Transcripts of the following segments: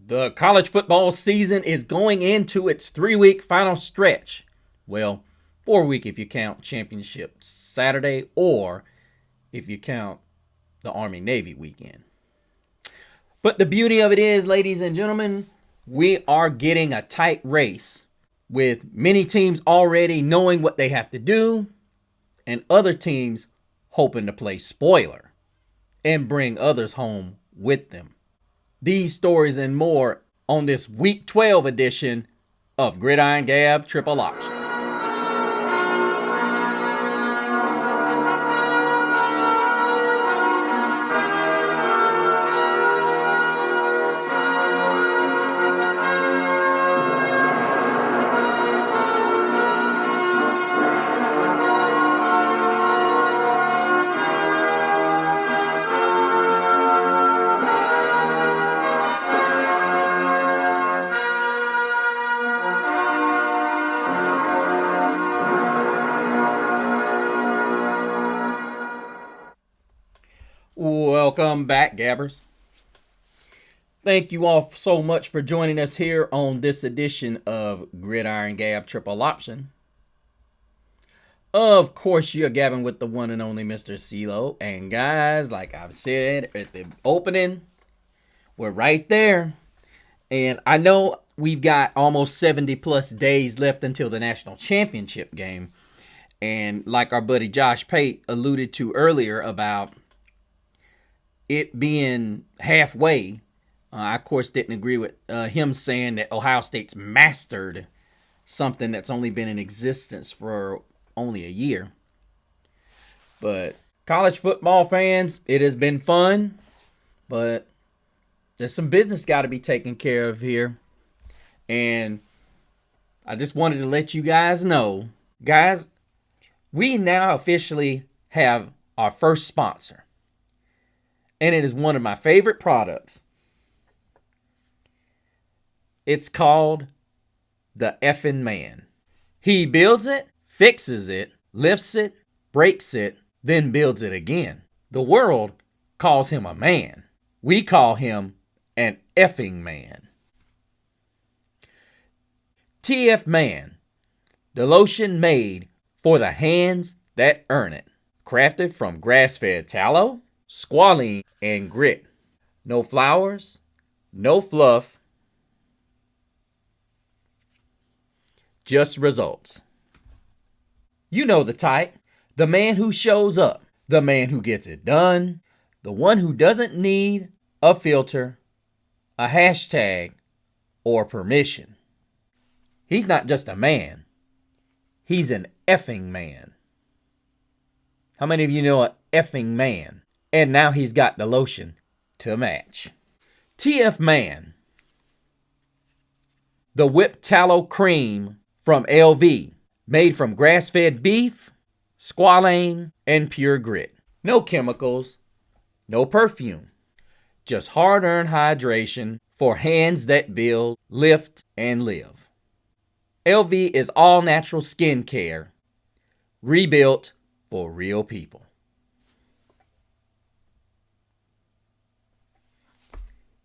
The college football season is going into its 3-week final stretch. Well, 4-week if you count championship Saturday or if you count the Army-Navy weekend. But the beauty of it is, ladies and gentlemen, we are getting a tight race with many teams already knowing what they have to do and other teams hoping to play spoiler and bring others home with them. These stories and more on this Week 12 edition of Gridiron Gab Triple Option. Welcome back, Gabbers. Thank you all so much for joining us here on this edition of Gridiron Gab Triple Option. Of course, you're gabbing with the one and only Mr. CeeLo. And guys, like I've said at the opening, we're right there. And I know we've got almost 70 plus days left until the national championship game. And like our buddy Josh Pate alluded to earlier about it being halfway, I of course didn't agree with him saying that Ohio State's mastered something that's only been in existence for only a year. But college football fans, it has been fun, but there's some business got to be taken care of here. And I just wanted to let you guys know, guys, we now officially have our first sponsor. And it is one of my favorite products. It's called the Effing Man. He builds it, fixes it, lifts it, breaks it, then builds it again. The world calls him a man. We call him an effing man. TF Man, the lotion made for the hands that earn it. Crafted from grass-fed tallow, squalene, and grit. No flowers, no fluff, just results. You know the type. The man who shows up. The man who gets it done. The one who doesn't need a filter, a hashtag, or permission. He's not just a man. He's an effing man. How many of you know an effing man? And now he's got the lotion to match. TF Man. The whipped tallow cream from LV. Made from grass-fed beef, squalane, and pure grit. No chemicals, no perfume. Just hard-earned hydration for hands that build, lift, and live. LV is all-natural skincare. Rebuilt for real people.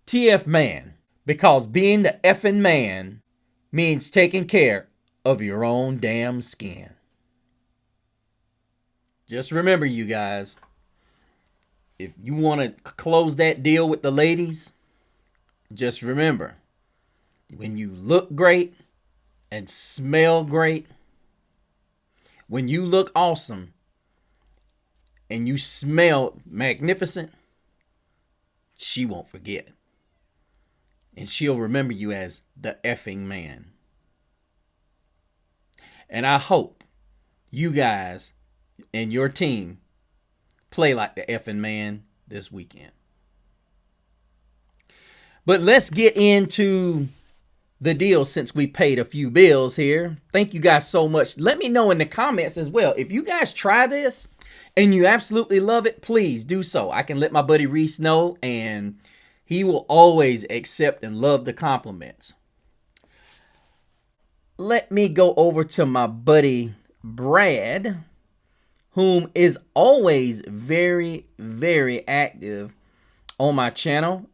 TF Man, because being the effing man means taking care of your own damn skin. Just remember, you guys, if you want to close that deal with the ladies, just remember, when you look great and smell great, when you look awesome and you smell magnificent, she won't forget. And she'll remember you as the effing man. And I hope you guys and your team play like the effing man this weekend. But let's get into the deal since we paid a few bills here. Thank you guys so much. Let me know in the comments as well. If you guys try this and you absolutely love it, please do so. I can let my buddy Reese know, and he will always accept and love the compliments. Let me go over to my buddy Brad, whom is always very, very active on my channel.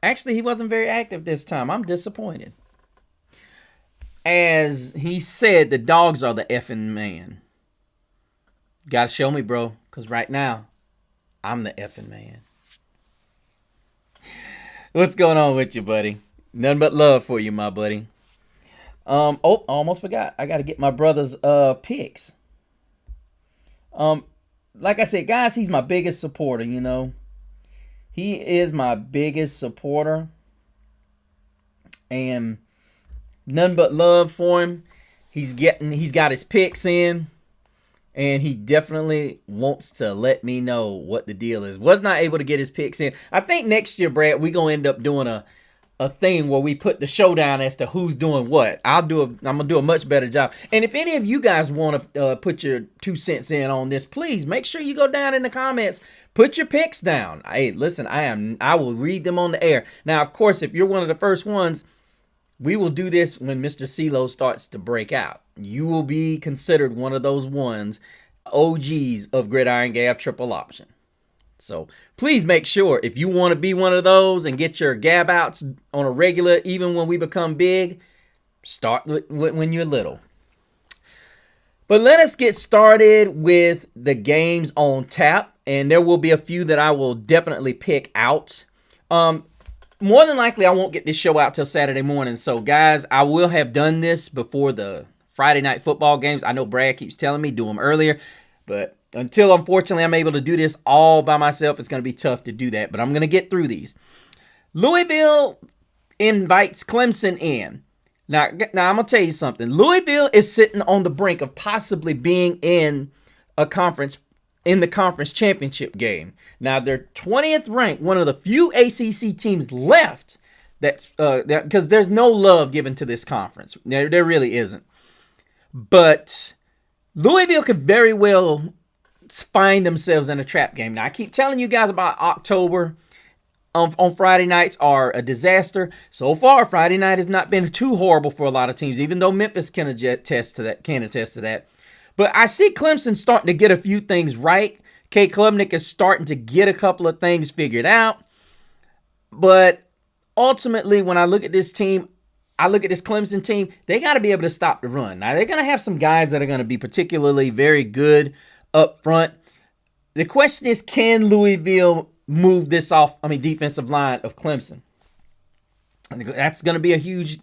Actually, he wasn't very active this time. I'm disappointed. As he said, the dogs are the effing man. Gotta show me, bro, because right now, I'm the effing man. What's going on with you, buddy? Nothing but love for you, my buddy. Oh, I almost forgot. I gotta get my brother's picks. Um, like I said, guys, he's my biggest supporter, you know. He is my biggest supporter. And none but love for him. He's got his picks in. And he definitely wants to let me know what the deal is. Was not able to get his picks in. I think next year, Brad, we're gonna end up doing a thing where we put the showdown as to who's doing what. I'm gonna do a much better job. And if any of you guys want to put your 2 cents in on this, please make sure you go down in the comments, put your picks down. Hey, listen, I will read them on the air. Now, of course, if you're one of the first ones, we will do this when Mr. CeeLo starts to break out. You will be considered one of those ones, OGs of Gridiron Gab Triple Option. So please make sure, if you want to be one of those and get your gab outs on a regular, even when we become big, start when you're little. But let us get started with the games on tap. And there will be a few that I will definitely pick out. More than likely, I won't get this show out till Saturday morning. So, guys, I will have done this before the Friday night football games. I know Brad keeps telling me do them earlier. But until, unfortunately, I'm able to do this all by myself, it's going to be tough to do that. But I'm going to get through these. Louisville invites Clemson in. Now I'm going to tell you something. Louisville is sitting on the brink of possibly being in the conference championship game. Now they're 20th ranked, one of the few ACC teams left that's because there's no love given to this conference. There really isn't. But Louisville could very well find themselves in a trap game. Now I keep telling you guys about October on Friday nights are a disaster. So far, Friday night has not been too horrible for a lot of teams, even though Memphis can attest to that. But I see Clemson starting to get a few things right. Kay Klubnik is starting to get a couple of things figured out. But ultimately, when I look at this team, I look at this Clemson team, they got to be able to stop the run. Now, they're going to have some guys that are going to be particularly very good up front. The question is, can Louisville move this defensive line of Clemson? That's going to be a huge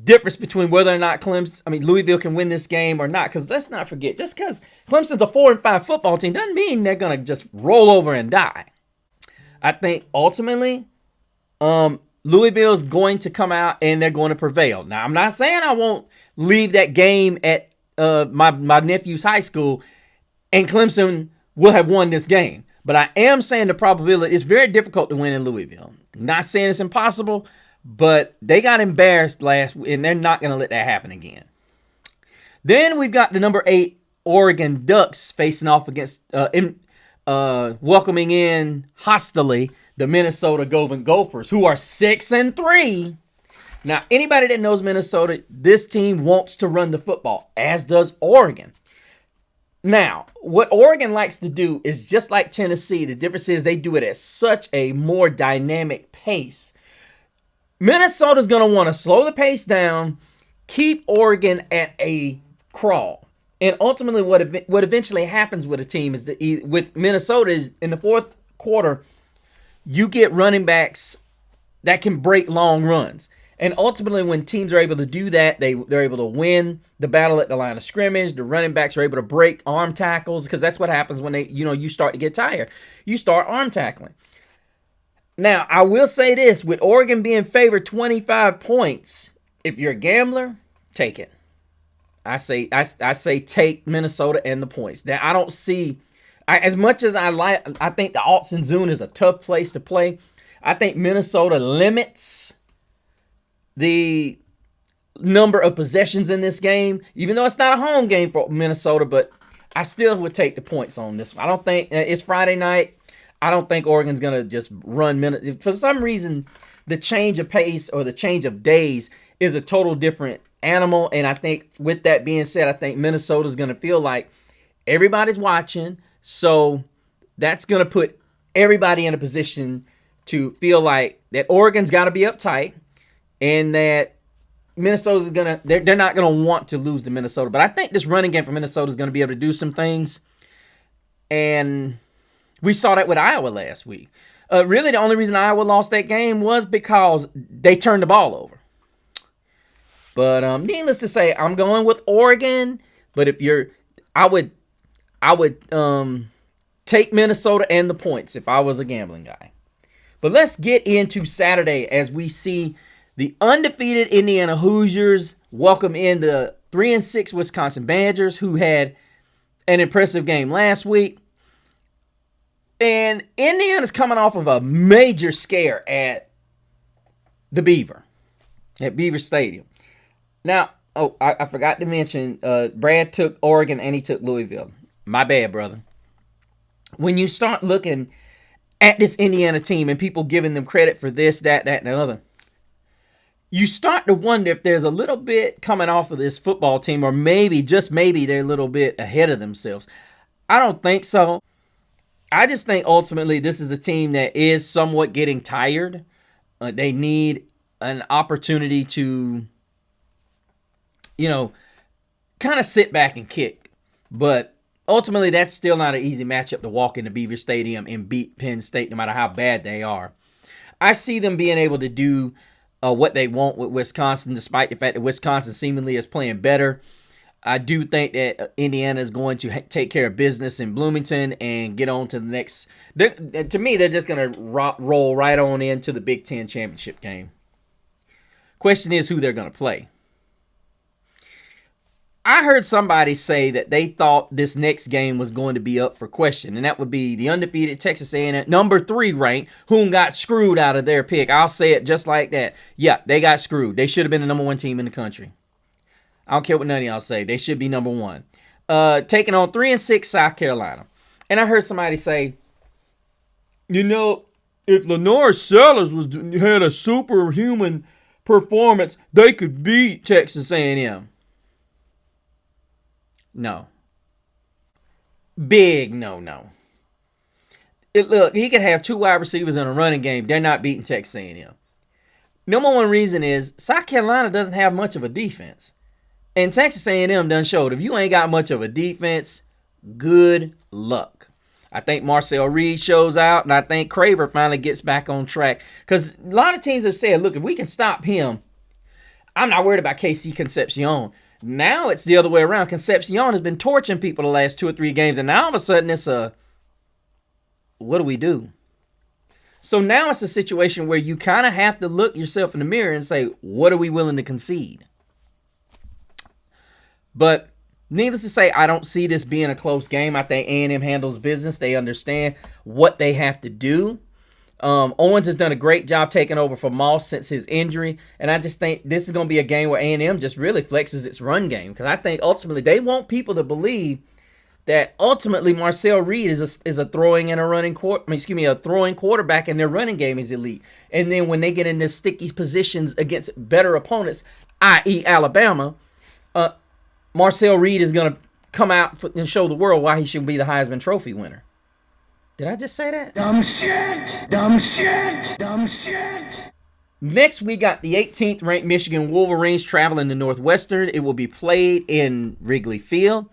difference between whether or not Louisville can win this game or not. Because let's not forget, just because Clemson's a 4-5 football team doesn't mean they're going to just roll over and die. I think ultimately, Louisville is going to come out and they're going to prevail. Now, I'm not saying I won't leave that game at my nephew's high school and Clemson will have won this game. But I am saying the probability is very difficult to win in Louisville. Not saying it's impossible, but they got embarrassed last week, and they're not going to let that happen again. Then we've got the number 8 Oregon Ducks facing off against, welcoming in hostily the Minnesota Golden Gophers, who are 6-3. Now, anybody that knows Minnesota, this team wants to run the football, as does Oregon. Now, what Oregon likes to do is just like Tennessee. The difference is they do it at such a more dynamic pace. Minnesota's going to want to slow the pace down, keep Oregon at a crawl. And ultimately what eventually happens with a team is that with Minnesota is in the fourth quarter, you get running backs that can break long runs. And ultimately, when teams are able to do that, they're able to win the battle at the line of scrimmage. The running backs are able to break arm tackles because that's what happens when you start to get tired. You start arm tackling. Now, I will say this, with Oregon being favored 25 points, if you're a gambler, take it. I say take Minnesota and the points. Now, I don't see, as much as I think the Autzen Zone is a tough place to play. I think Minnesota limits the number of possessions in this game, even though it's not a home game for Minnesota, but I still would take the points on this one. I don't think it's Friday night. I don't think Oregon's going to just run. For some reason, the change of pace or the change of days is a total different animal. And I think with that being said, I think Minnesota's going to feel like everybody's watching. So that's going to put everybody in a position to feel like that Oregon's got to be uptight and that Minnesota's they're not gonna want to lose to Minnesota. But I think this running game for Minnesota is gonna be able to do some things, and we saw that with Iowa last week. Really, the only reason Iowa lost that game was because they turned the ball over. But needless to say, I'm going with Oregon. But I would take Minnesota and the points if I was a gambling guy. But let's get into Saturday as we see the undefeated Indiana Hoosiers welcome in the 3-6 Wisconsin Badgers, who had an impressive game last week. And Indiana's coming off of a major scare at the Beaver, at Beaver Stadium. Now, I forgot to mention, Brad took Oregon and he took Louisville. My bad, brother. When you start looking at this Indiana team and people giving them credit for this, that, and the other, you start to wonder if there's a little bit coming off of this football team, or maybe, just maybe, they're a little bit ahead of themselves. I don't think so. I just think ultimately this is a team that is somewhat getting tired. They need an opportunity to, kind of sit back and kick. But ultimately, that's still not an easy matchup to walk into Beaver Stadium and beat Penn State, no matter how bad they are. I see them being able to do what they want with Wisconsin, despite the fact that Wisconsin seemingly is playing better. I do think that Indiana is going to take care of business in Bloomington and get on to the next. To me, they're just going to roll right on into the Big Ten championship game. Question is who they're going to play. I heard somebody say that they thought this next game was going to be up for question, and that would be the undefeated Texas A&M, number 3 ranked, whom got screwed out of their pick. I'll say it just like that. Yeah, they got screwed. They should have been the number 1 team in the country. I don't care what none of y'all say. They should be number 1. Taking on 3-6 South Carolina. And I heard somebody say, if Lenore Sellers had a superhuman performance, they could beat Texas A&M. No. Big no. Look, he could have 2 wide receivers in a running game. They're not beating Texas A&M. Number 1 reason is South Carolina doesn't have much of a defense. And Texas A&M done showed if you ain't got much of a defense, good luck. I think Marcel Reed shows out, and I think Craver finally gets back on track. Because a lot of teams have said, look, if we can stop him, I'm not worried about KC Concepcion. Now it's the other way around. Concepcion has been torching people the last 2 or 3 games, and now all of a sudden it's what do we do? So now it's a situation where you kind of have to look yourself in the mirror and say, what are we willing to concede? But needless to say, I don't see this being a close game. I think A&M handles business. They understand what they have to do. Owens has done a great job taking over for Moss since his injury, and I just think this is going to be a game where A&M just really flexes its run game, because I think ultimately they want people to believe that ultimately Marcel Reed is a throwing and a running a throwing quarterback, and their running game is elite. And then when they get into sticky positions against better opponents, i.e. Alabama, Marcel Reed is going to come out and show the world why he should be the Heisman Trophy winner. Did I just say that? Dumb shit. Next, we got the 18th ranked Michigan Wolverines traveling to Northwestern. It will be played in Wrigley Field.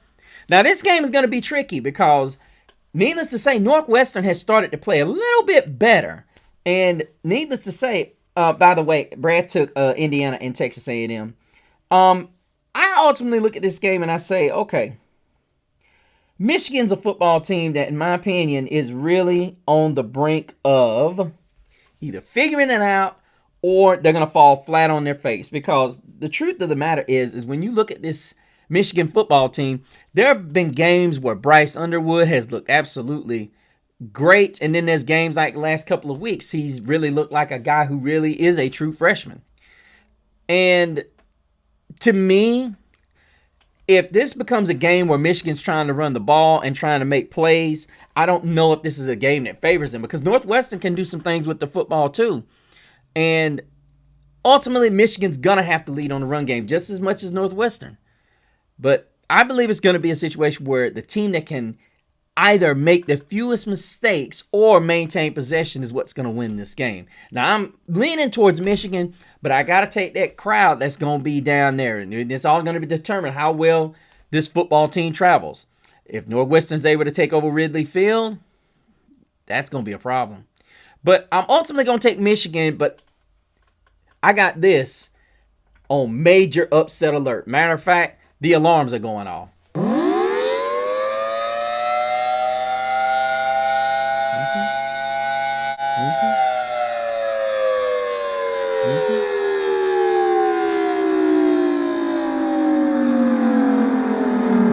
Now, this game is going to be tricky because, needless to say, Northwestern has started to play a little bit better. And needless to say, by the way, Brad took Indiana and Texas A&M. I ultimately look at this game and I say, okay, Michigan's a football team that, in my opinion, is really on the brink of either figuring it out or they're going to fall flat on their face. Because the truth of the matter is when you look at this Michigan football team, there have been games where Bryce Underwood has looked absolutely great. And then there's games like the last couple of weeks, he's really looked like a guy who really is a true freshman. And to me, if this becomes a game where Michigan's trying to run the ball and trying to make plays, I don't know if this is a game that favors them, because Northwestern can do some things with the football too. And ultimately, Michigan's going to have to lead on the run game just as much as Northwestern. But I believe it's going to be a situation where the team that can either make the fewest mistakes or maintain possession is what's going to win this game. Now, I'm leaning towards Michigan, but I got to take that crowd that's going to be down there. And it's all going to be determined how well this football team travels. If Northwestern's able to take over Ridley Field, that's going to be a problem. But I'm ultimately going to take Michigan, but I got this on major upset alert. Matter of fact, the alarms are going off.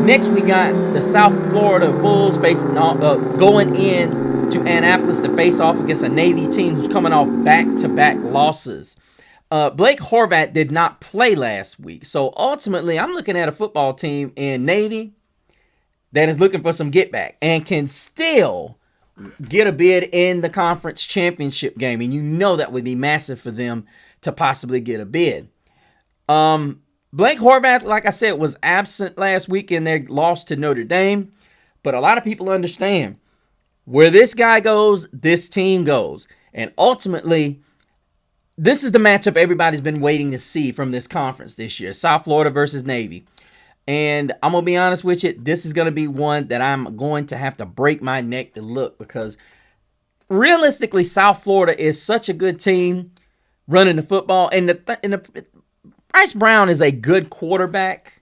Next, we got the South Florida Bulls going in to Annapolis to face off against a Navy team who's coming off back-to-back losses. Blake Horvat did not play last week, so ultimately, I'm looking at a football team in Navy that is looking for some get back and can still get a bid in the conference championship game, and you know that would be massive for them to possibly get a bid. Blake Horvath, like I said, was absent last week in their loss to Notre Dame, but a lot of people understand where this guy goes, this team goes, and ultimately, this is the matchup everybody's been waiting to see from this conference this year, South Florida versus Navy. And I'm going to be honest with you, this is going to be one that I'm going to have to break my neck to look, because realistically, South Florida is such a good team running the football. And Bryce Brown is a good quarterback,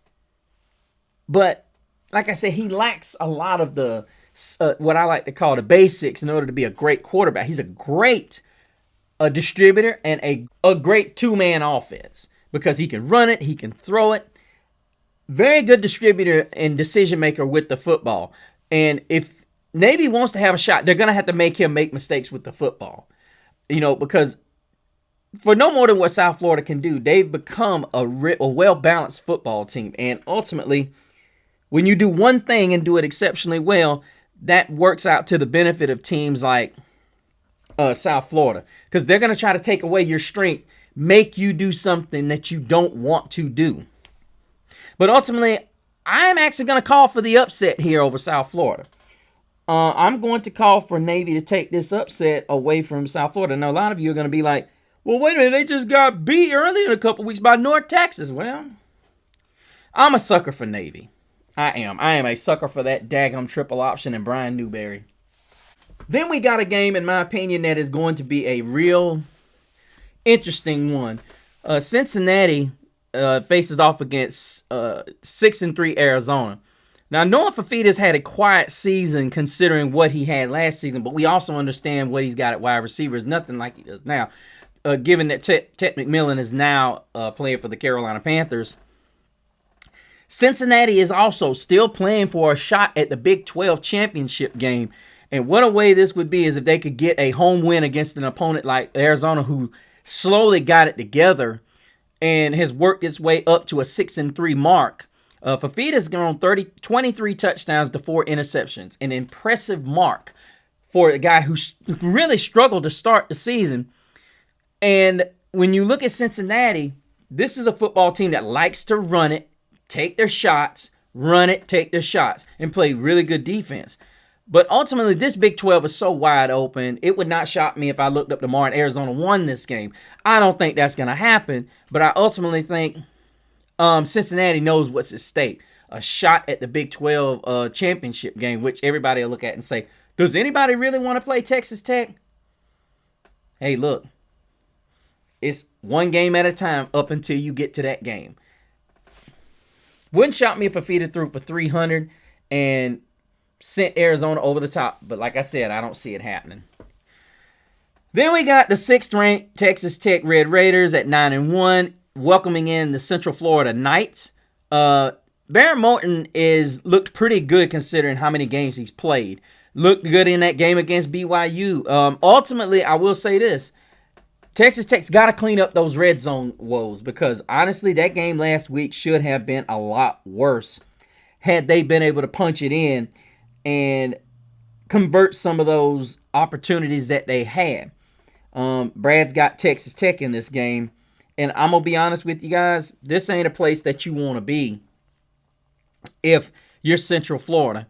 but like I said, he lacks a lot of the what I like to call the basics in order to be a great quarterback. He's a great distributor and a great two-man offense because he can run it, he can throw it. Very good distributor and decision maker with the football. And if Navy wants to have a shot, they're going to have to make him make mistakes with the football. Because for no more than what South Florida can do, they've become a well-balanced football team. And ultimately, when you do one thing and do it exceptionally well, that works out to the benefit of teams like South Florida. Because they're going to try to take away your strength, make you do something that you don't want to do. But ultimately, I'm actually going to call for the upset here over South Florida. I'm going to call for Navy to take this upset away from South Florida. Now, a lot of you are going to be like, well, wait a minute, they just got beat early in a couple weeks by North Texas. Well, I'm a sucker for Navy. I am. I am a sucker for that daggum triple option and Brian Newberry. Then we got a game, in my opinion, that is going to be a real interesting one. Cincinnati faces off against 6-3 Arizona. Now, Noah Fafita's had a quiet season considering what he had last season, but we also understand what he's got at wide receiver is nothing like he does now. Given that Ted McMillan is now playing for the Carolina Panthers, Cincinnati is also still playing for a shot at the Big 12 championship game. And what a way this would be is if they could get a home win against an opponent like Arizona, who slowly got it together and has worked its way up to a 6-3 mark. Fafita's gone 23 touchdowns to 4 interceptions. An impressive mark for a guy who really struggled to start the season. And when you look at Cincinnati, this is a football team that likes to run it, take their shots, run it, take their shots, and play really good defense. But ultimately, this Big 12 is so wide open, it would not shock me if I looked up tomorrow and Arizona won this game. I don't think that's going to happen, but I ultimately think Cincinnati knows what's at stake. A shot at the Big 12 championship game, which everybody will look at and say, does anybody really want to play Texas Tech? Hey, look, it's one game at a time up until you get to that game. Wouldn't shock me if Fafita threw for 300 and sent Arizona over the top. But like I said, I don't see it happening. Then we got the 6th-ranked Texas Tech Red Raiders at 9-1, welcoming in the Central Florida Knights. Baron Morton looked pretty good considering how many games he's played. Looked good in that game against BYU. Ultimately, I will say this. Texas Tech's got to clean up those red zone woes because, honestly, that game last week should have been a lot worse had they been able to punch it in and convert some of those opportunities that they had. Brad's got Texas Tech in this game, and I'm going to be honest with you guys, this ain't a place that you want to be if you're Central Florida.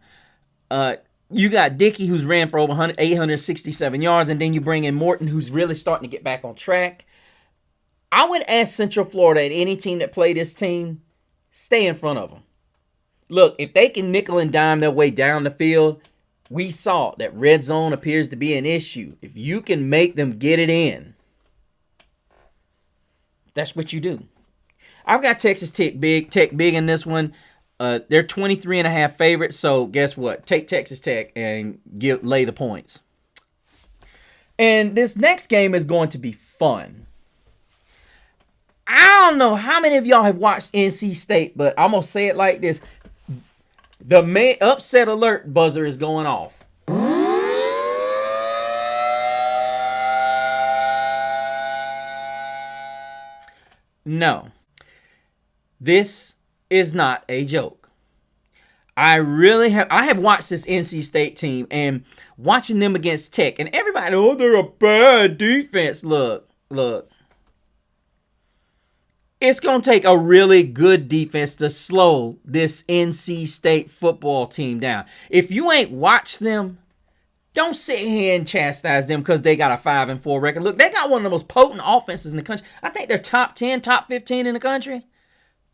You got Dickey, who's ran for over 867 yards, and then you bring in Morton, who's really starting to get back on track. I would ask Central Florida and any team that play this team, stay in front of them. Look, if they can nickel and dime their way down the field, we saw that red zone appears to be an issue. If you can make them get it in, that's what you do. I've got Texas Tech big in this one. They're 23.5 favorites, so guess what? Take Texas Tech and lay the points. And this next game is going to be fun. I don't know how many of y'all have watched NC State, but I'm going to say it like this. The upset alert buzzer is going off. No. This is not a joke. I have watched this NC State team and watching them against Tech, and everybody, oh, they're a bad defense. Look. It's going to take a really good defense to slow this NC State football team down. If you ain't watched them, don't sit here and chastise them because they got a 5-4 record. Look, they got one of the most potent offenses in the country. I think they're top 10, top 15 in the country.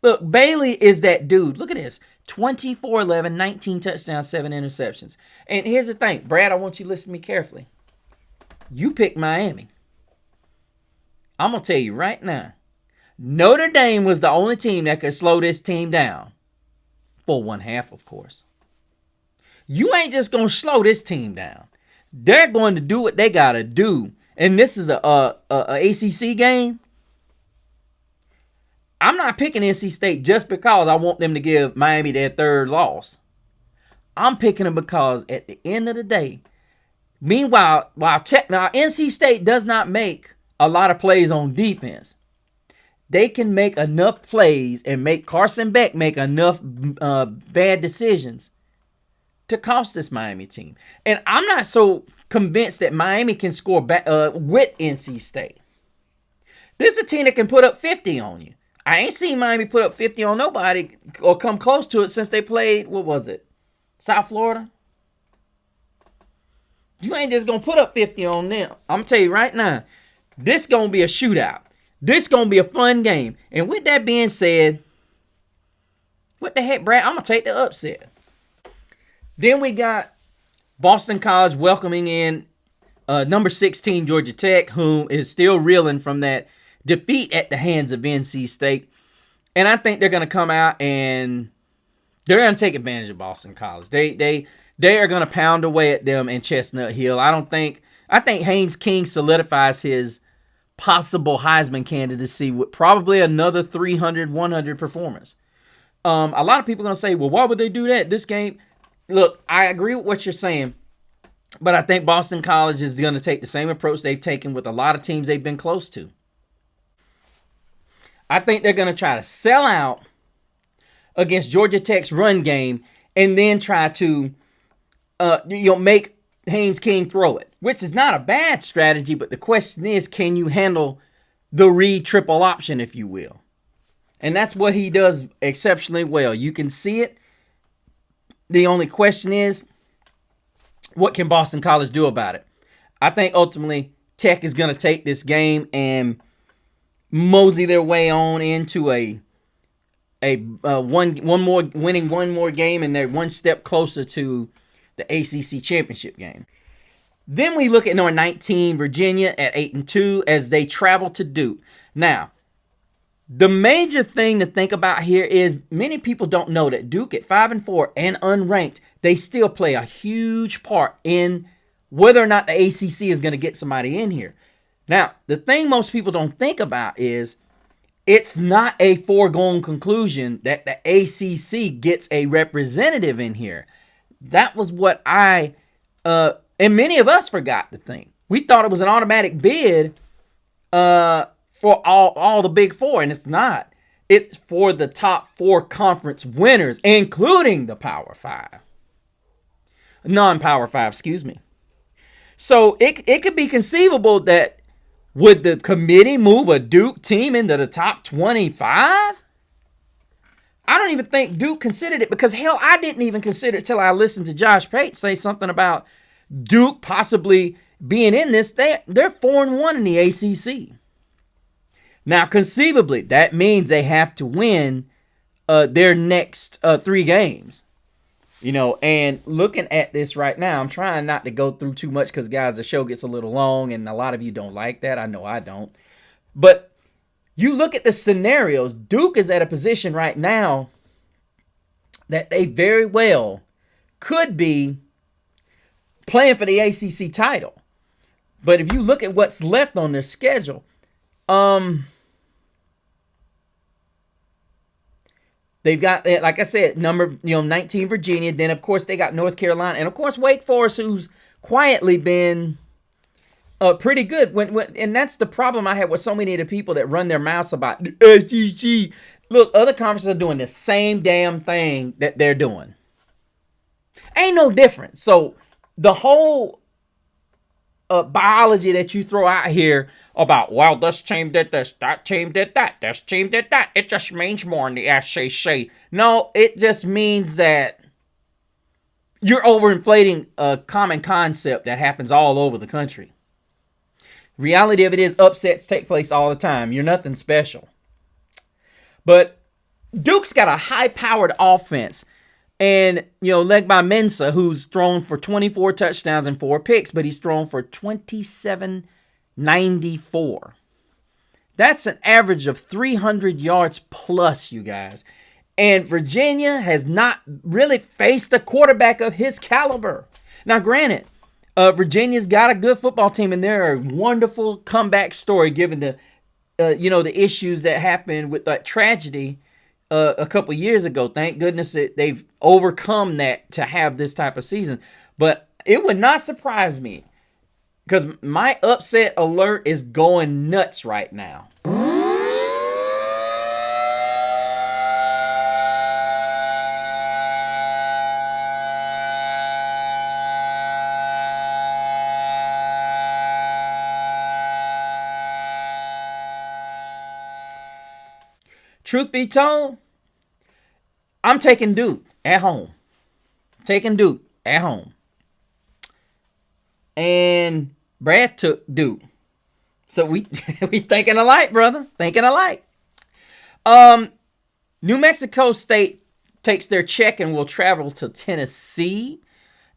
Look, Bailey is that dude. Look at this. 24-11, 19 touchdowns, 7 interceptions. And here's the thing. Brad, I want you to listen to me carefully. You picked Miami. I'm going to tell you right now. Notre Dame was the only team that could slow this team down. For one half, of course. You ain't just going to slow this team down. They're going to do what they got to do. And this is the ACC game. I'm not picking NC State just because I want them to give Miami their third loss. I'm picking them because at the end of the day, while NC State does not make a lot of plays on defense, they can make enough plays and make Carson Beck make enough bad decisions to cost this Miami team. And I'm not so convinced that Miami can score with NC State. This is a team that can put up 50 on you. I ain't seen Miami put up 50 on nobody or come close to it since they played, what was it, South Florida? You ain't just going to put up 50 on them. I'm going to tell you right now, this going to be a shootout. This going to be a fun game. And with that being said, what the heck, Brad? I'm going to take the upset. Then we got Boston College welcoming in number 16, Georgia Tech, who is still reeling from that defeat at the hands of NC State. And I think they're going to come out and they're going to take advantage of Boston College. They are going to pound away at them in Chestnut Hill. I think Haynes King solidifies his possible Heisman candidacy with probably another 300, 100 performance. A lot of people are going to say, well, why would they do that? This game, look, I agree with what you're saying, but I think Boston College is going to take the same approach they've taken with a lot of teams they've been close to. I think they're going to try to sell out against Georgia Tech's run game and then try to make Haynes King throw it, which is not a bad strategy, but the question is, can you handle the read triple option, if you will? And that's what he does exceptionally well. You can see it. The only question is, what can Boston College do about it? I think ultimately Tech is going to take this game and mosey their way on into one more game, and they're one step closer to the ACC championship game. Then we look at number 19, Virginia at 8-2 as they travel to Duke. Now, the major thing to think about here is many people don't know that Duke at 5-4 and unranked, they still play a huge part in whether or not the ACC is going to get somebody in here. Now, the thing most people don't think about is it's not a foregone conclusion that the ACC gets a representative in here. That was what and many of us forgot to think. We thought it was an automatic bid for all the Big Four, and it's not. It's for the top 4 conference winners, including the Power 5. Non-Power 5, excuse me. So it could be conceivable that would the committee move a Duke team into the top 25? I don't even think Duke considered it because, hell, I didn't even consider it till I listened to Josh Pate say something about Duke possibly being in this. They're 4-1 in the ACC. Now, conceivably, that means they have to win their next 3 games. You know, and looking at this right now, I'm trying not to go through too much because, guys, the show gets a little long, and a lot of you don't like that. I know I don't. But you look at the scenarios, Duke is at a position right now that they very well could be playing for the ACC title. But if you look at what's left on their schedule, they've got, like I said, number 19 Virginia. Then of course they got North Carolina, and of course Wake Forest, who's quietly been pretty good. And that's the problem I have with so many of the people that run their mouths about the SEC. Look, other conferences are doing the same damn thing that they're doing. Ain't no difference. So the whole biology that you throw out here about, well, this team did this, that team did that, this team did that, it just means more in the SEC. No, it just means that you're overinflating a common concept that happens all over the country. Reality of it is upsets take place all the time. You're nothing special. But Duke's got a high-powered offense. And, led by Mensah, who's thrown for 24 touchdowns and 4 picks, but he's thrown for 2794. That's an average of 300 yards plus, you guys. And Virginia has not really faced a quarterback of his caliber. Now, granted, Virginia's got a good football team, and they're a wonderful comeback story given the issues that happened with that tragedy a couple years ago. Thank goodness that they've overcome that to have this type of season. But it would not surprise me because my upset alert is going nuts right now. Truth be told, I'm taking Duke at home. And Brad took Duke. So we thinking alike, brother. Thinking alike. New Mexico State takes their check and will travel to Tennessee.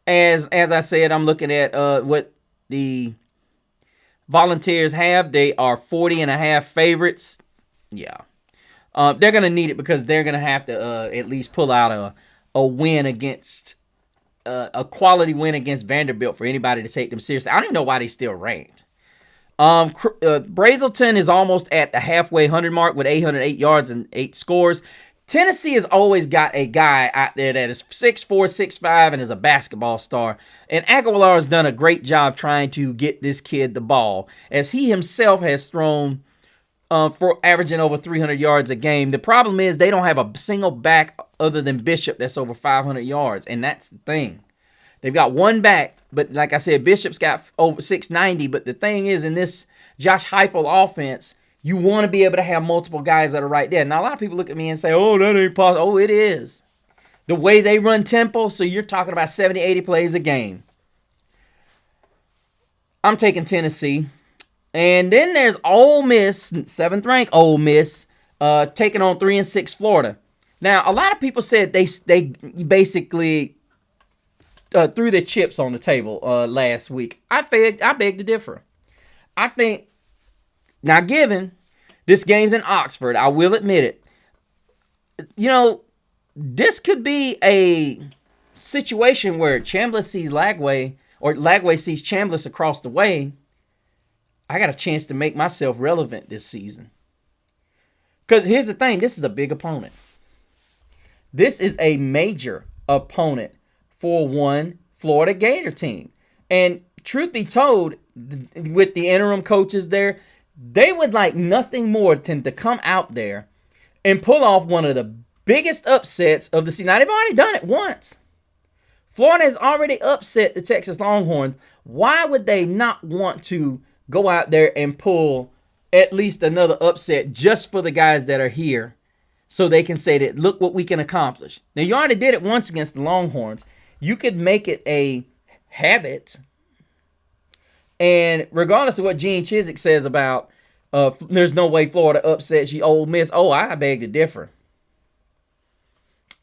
As I said, I'm looking at what the Volunteers have. They are 40.5 favorites. Yeah. They're going to need it because they're going to have to at least pull out a win against a quality win against Vanderbilt for anybody to take them seriously. I don't even know why they still ranked. Brazelton is almost at the halfway 100 mark with 808 yards and 8 scores. Tennessee has always got a guy out there that is 6'4", 6'5", and is a basketball star. And Aguilar has done a great job trying to get this kid the ball, as he himself has thrown for averaging over 300 yards a game. The problem is they don't have a single back other than Bishop that's over 500 yards, and that's the thing. They've got one back, but like I said, Bishop's got over 690, but the thing is, in this Josh Heupel offense, you want to be able to have multiple guys that are right there. Now, a lot of people look at me and say, oh, that ain't possible. Oh, it is. The way they run tempo, so you're talking about 70, 80 plays a game. I'm taking Tennessee. And then there's Ole Miss, 7th ranked Ole Miss, taking on 3-6 Florida. Now, a lot of people said they basically threw their chips on the table last week. I beg to differ. I think, now given this game's in Oxford, I will admit it, this could be a situation where Chambliss sees Lagway, or Lagway sees Chambliss across the way. I got a chance to make myself relevant this season. Because here's the thing. This is a big opponent. This is a major opponent for one Florida Gator team. And truth be told, with the interim coaches there, they would like nothing more than to come out there and pull off one of the biggest upsets of the season. Now, they've already done it once. Florida has already upset the Texas Longhorns. Why would they not want to go out there and pull at least another upset just for the guys that are here so they can say that, look what we can accomplish. Now, you already did it once against the Longhorns. You could make it a habit. And regardless of what Gene Chizik says about there's no way Florida upsets you, Ole Miss. Oh, I beg to differ.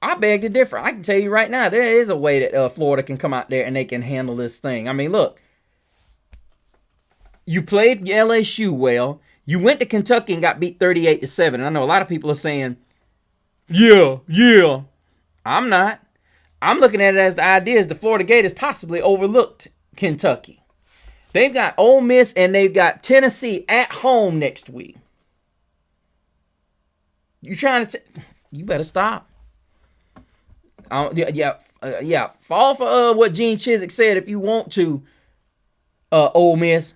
I beg to differ. I can tell you right now, there is a way that Florida can come out there and they can handle this thing. I mean, look. You played LSU well. You went to Kentucky and got beat 38-7. And I know a lot of people are saying, yeah. I'm not. I'm looking at it as the idea is the Florida Gators possibly overlooked Kentucky. They've got Ole Miss and they've got Tennessee at home next week. You trying to you better stop. Fall for what Gene Chizik said if you want to, Ole Miss.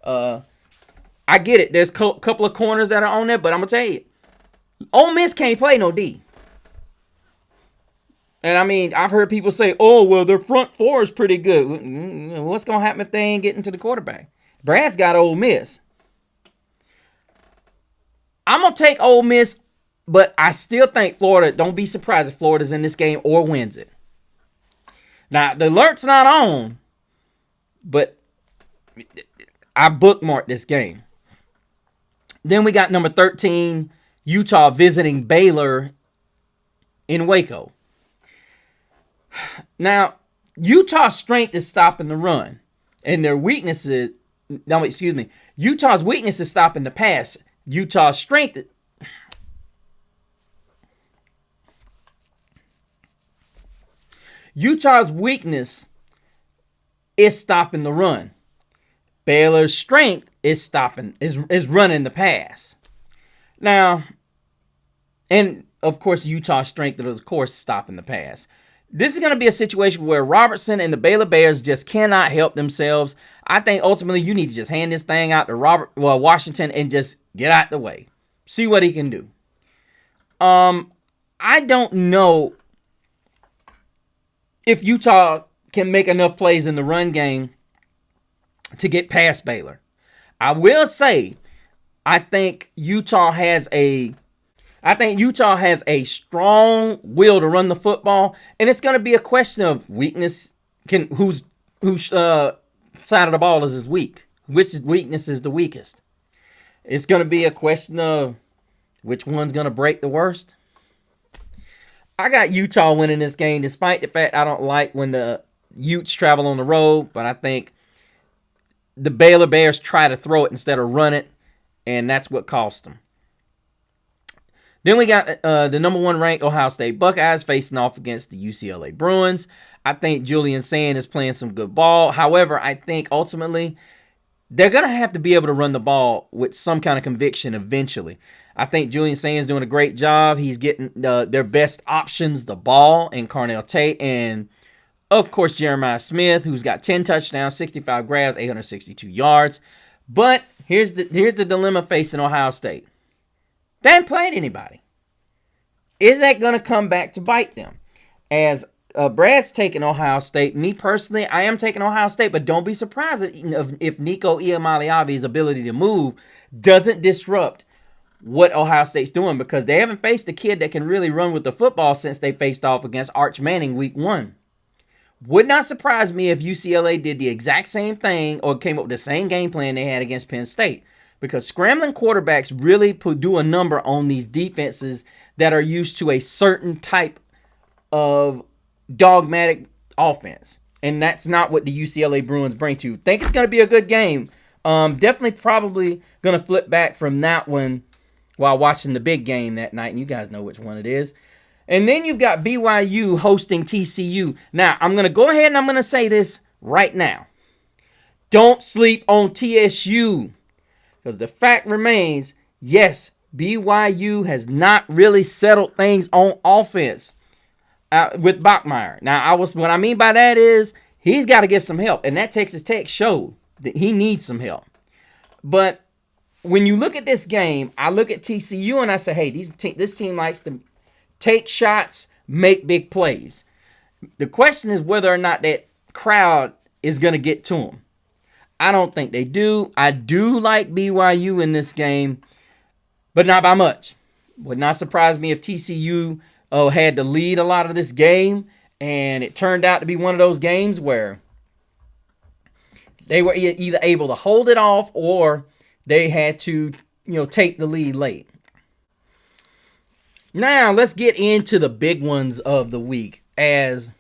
I get it. There's a couple of corners that are on there, but I'm going to tell you, Ole Miss can't play no D. And I mean, I've heard people say, oh, well, their front four is pretty good. What's going to happen if they ain't getting to the quarterback? Brad's got Ole Miss. I'm going to take Ole Miss, but I still think Florida, don't be surprised if Florida's in this game or wins it. Now, the alert's not on, but I bookmarked this game. Then we got number 13, Utah visiting Baylor in Waco. Now, Utah's strength is stopping the run. And their weakness is, Utah's weakness is stopping the pass. Utah's strength Utah's weakness is stopping the run. Baylor's strength is running the pass. Now, and of course, Utah's strength is, of course, stopping the pass. This is going to be a situation where Robertson and the Baylor Bears just cannot help themselves. I think ultimately you need to just hand this thing out to Washington and just get out the way. See what he can do. I don't know if Utah can make enough plays in the run game to get past Baylor. I will say, I think Utah has a strong will to run the football, and it's going to be a question of weakness. Whose side of the ball is weak? Which weakness is the weakest? It's going to be a question of which one's going to break the worst. I got Utah winning this game, despite the fact I don't like when the Utes travel on the road, but I think the Baylor Bears try to throw it instead of run it, and that's what cost them. Then we got the number 1 ranked Ohio State Buckeyes facing off against the UCLA Bruins. I think Julian Sand is playing some good ball. However, I think ultimately they're going to have to be able to run the ball with some kind of conviction eventually. I think Julian Sand is doing a great job. He's getting their best options, the ball, and Carnell Tate, and of course, Jeremiah Smith, who's got 10 touchdowns, 65 grabs, 862 yards. But here's the dilemma facing Ohio State. They haven't played anybody. Is that going to come back to bite them? As Brad's taking Ohio State, me personally, I am taking Ohio State, but don't be surprised if Nico Iamaleavi's ability to move doesn't disrupt what Ohio State's doing, because they haven't faced a kid that can really run with the football since they faced off against Arch Manning week 1. Would not surprise me if UCLA did the exact same thing or came up with the same game plan they had against Penn State. Because scrambling quarterbacks really do a number on these defenses that are used to a certain type of dogmatic offense. And that's not what the UCLA Bruins bring to you. Think it's going to be a good game. Definitely probably going to flip back from that one while watching the big game that night. And you guys know which one it is. And then you've got BYU hosting TCU. Now, I'm going to go ahead and I'm going to say this right now. Don't sleep on TSU. Because the fact remains, yes, BYU has not really settled things on offense with Bachmeier. Now, what I mean by that is he's got to get some help. And that Texas Tech showed that he needs some help. But when you look at this game, I look at TCU and I say, hey, this team likes to take shots, make big plays. The question is whether or not that crowd is going to get to them. I don't think they do. I do like BYU in this game, but not by much. Would not surprise me if TCU had to lead a lot of this game, and it turned out to be one of those games where they were either able to hold it off or they had to, take the lead late. Now, let's get into the big ones of the week as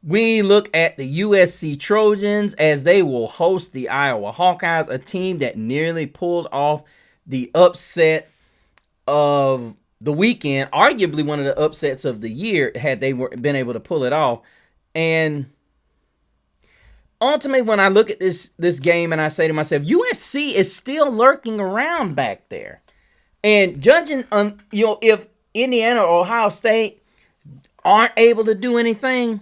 we look at the USC Trojans as they will host the Iowa Hawkeyes, a team that nearly pulled off the upset of the weekend, arguably one of the upsets of the year had they been able to pull it off. And ultimately, when I look at this game and I say to myself, USC is still lurking around back there. And judging on, if Indiana or Ohio State aren't able to do anything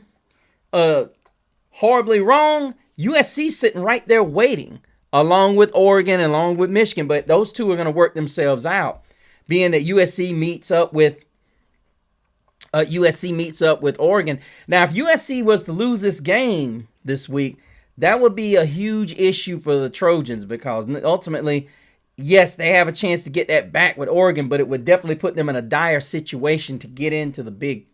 horribly wrong, USC sitting right there waiting, along with Oregon, along with Michigan. But those two are going to work themselves out, being that USC meets up with Oregon. Now, if USC was to lose this game this week, that would be a huge issue for the Trojans because ultimately, yes, they have a chance to get that back with Oregon, but it would definitely put them in a dire situation to get into the Big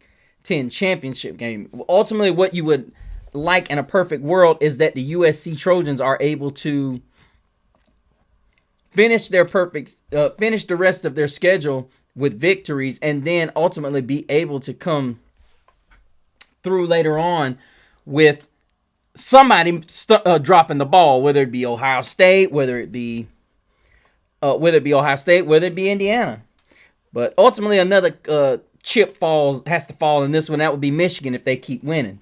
Ten championship game. Ultimately, what you would like in a perfect world is that the USC Trojans are able to finish the rest of their schedule with victories, and then ultimately be able to come through later on with somebody dropping the ball, whether it be Ohio State, whether it be Indiana. But ultimately, another chip has to fall in this one. That would be Michigan if they keep winning.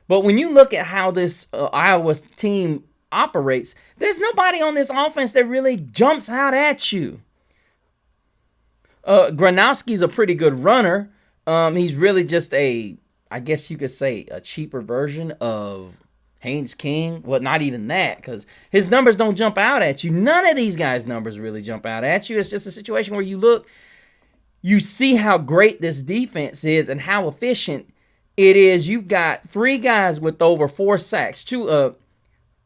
But when you look at how this Iowa team operates, there's nobody on this offense that really jumps out at you. Gronowski's a pretty good runner. He's really just I guess you could say, a cheaper version of Haynes King. Well, not even that, because his numbers don't jump out at you. None of these guys' numbers really jump out at you. It's just a situation where you see how great this defense is and how efficient it is. You've got three guys with over 4 sacks. Ethan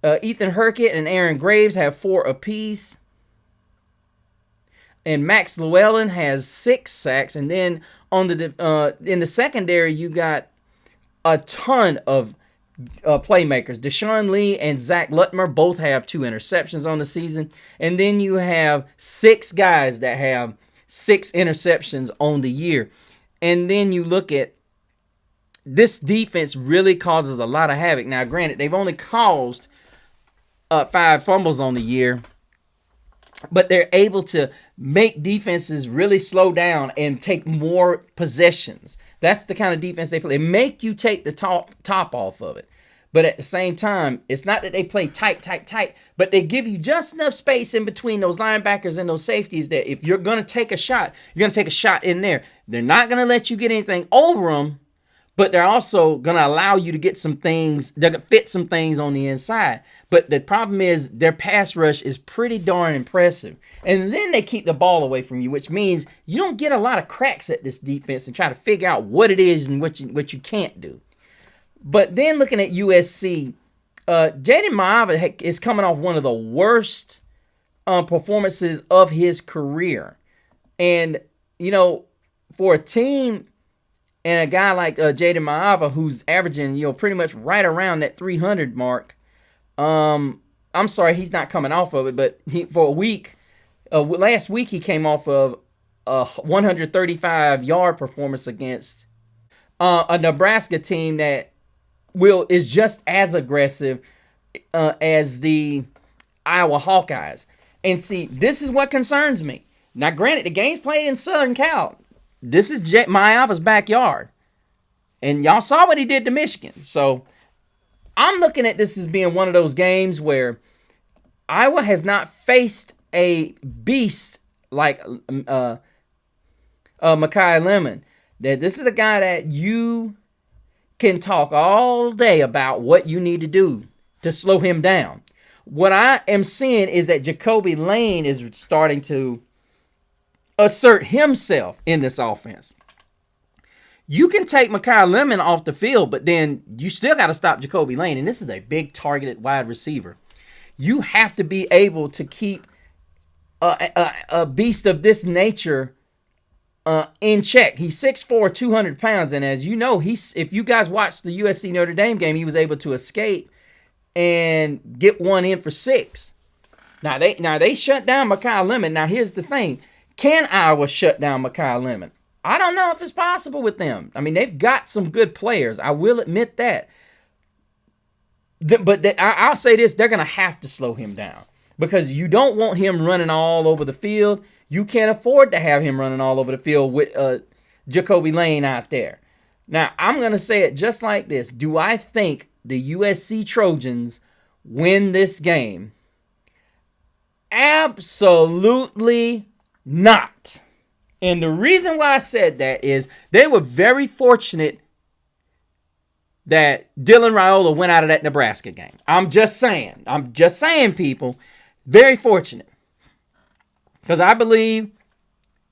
Herkett and Aaron Graves have 4 apiece. And Max Llewellyn has 6 sacks. And then in the secondary, you got a ton of playmakers. Deshaun Lee and Zach Lutmer both have 2 interceptions on the season. And then you have 6 guys that have 6 interceptions on the year. And then you look at this defense really causes a lot of havoc. Now, granted, they've only caused 5 fumbles on the year, but they're able to make defenses really slow down and take more possessions. That's the kind of defense they play. They make you take the top off of it. But at the same time, it's not that they play tight, but they give you just enough space in between those linebackers and those safeties that if you're going to take a shot, you're going to take a shot in there. They're not going to let you get anything over them, but they're also going to allow you to get some things, they're going to fit some things on the inside. But the problem is their pass rush is pretty darn impressive. And then they keep the ball away from you, which means you don't get a lot of cracks at this defense and try to figure out what it is and what you can't do. But then looking at USC, Jaden Maava is coming off one of the worst performances of his career. And, for a team and a guy like Jaden Maava, who's averaging, pretty much right around that 300 mark, I'm sorry, he's not coming off of it, but for a week, last week he came off of a 135-yard performance against a Nebraska team that is just as aggressive as the Iowa Hawkeyes. And see, this is what concerns me. Now, granted, the game's played in Southern Cal. This is Maava's backyard. And y'all saw what he did to Michigan. So I'm looking at this as being one of those games where Iowa has not faced a beast like Makai Lemon. That this is a guy that you can talk all day about what you need to do to slow him down. What I am seeing is that Jacoby Lane is starting to assert himself in this offense. You can take Makai Lemon off the field, but then you still got to stop Jacoby Lane, and this is a big targeted wide receiver. You have to be able to keep a beast of this nature in check. He's 6'4", 200 pounds, and as you know, if you guys watched the USC Notre Dame game, he was able to escape and get one in for 6. Now they shut down Mekhi Lemon. Now here's the thing: can Iowa shut down Mekhi Lemon? I don't know if it's possible with them. I mean, they've got some good players. I will admit that. But I'll say this: they're going to have to slow him down because you don't want him running all over the field. You can't afford to have him running all over the field with Jacoby Lane out there. Now, I'm going to say it just like this. Do I think the USC Trojans win this game? Absolutely not. And the reason why I said that is they were very fortunate that Dylan Raiola went out of that Nebraska game. I'm just saying, people. Very fortunate. Because I believe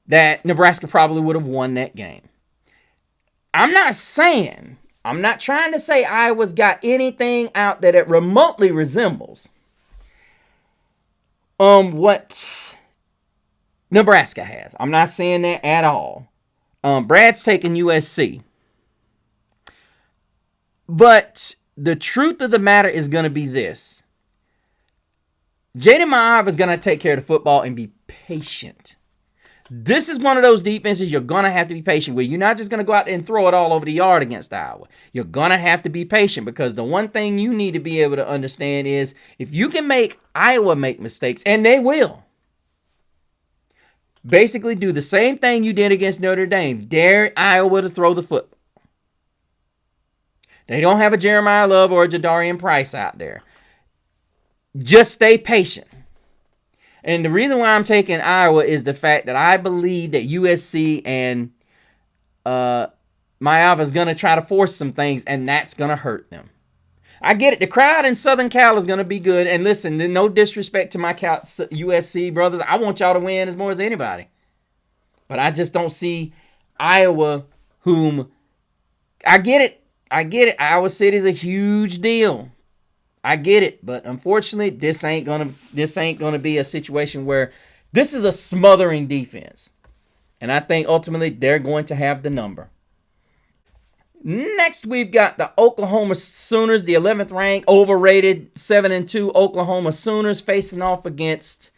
that Nebraska probably would have won that game. I'm not trying to say Iowa's got anything out that it remotely resembles what Nebraska has. I'm not saying that at all. Brad's taking USC. But the truth of the matter is going to be this. Jaden Ma'av is going to take care of the football and be patient. This is one of those defenses you're going to have to be patient with. You're not just going to go out there and throw it all over the yard against Iowa. You're going to have to be patient because the one thing you need to be able to understand is if you can make Iowa make mistakes, and they will, basically do the same thing you did against Notre Dame. Dare Iowa to throw the football. They don't have a Jeremiah Love or a Jadarian Price out there. Just stay patient. And the reason why I'm taking Iowa is the fact that I believe that USC and Ma'av is going to try to force some things, and that's going to hurt them. I get it. The crowd in Southern Cal is going to be good. And listen, no disrespect to my USC brothers. I want y'all to win as more as anybody. But I just don't see Iowa, whom I get it. Iowa City's a huge deal. I get it, but unfortunately, this ain't gonna be a situation where this is a smothering defense, and I think ultimately they're going to have the number. Next, we've got the Oklahoma Sooners, the 11th ranked, overrated 7-2 Oklahoma Sooners facing off against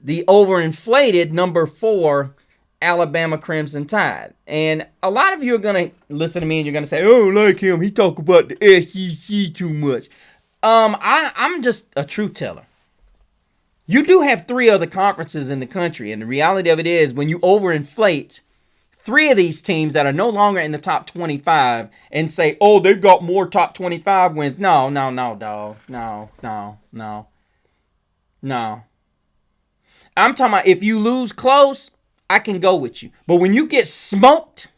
the overinflated number 4 Alabama Crimson Tide. And a lot of you are gonna listen to me and you're gonna say, "Oh, like him, he talk about the SEC too much." I'm just a truth teller. You do have 3 other conferences in the country, and the reality of it is when you overinflate 3 of these teams that are no longer in the top 25 and say, "Oh, they've got more top 25 wins." No, dog. No. I'm talking about if you lose close, I can go with you. But when you get smoked,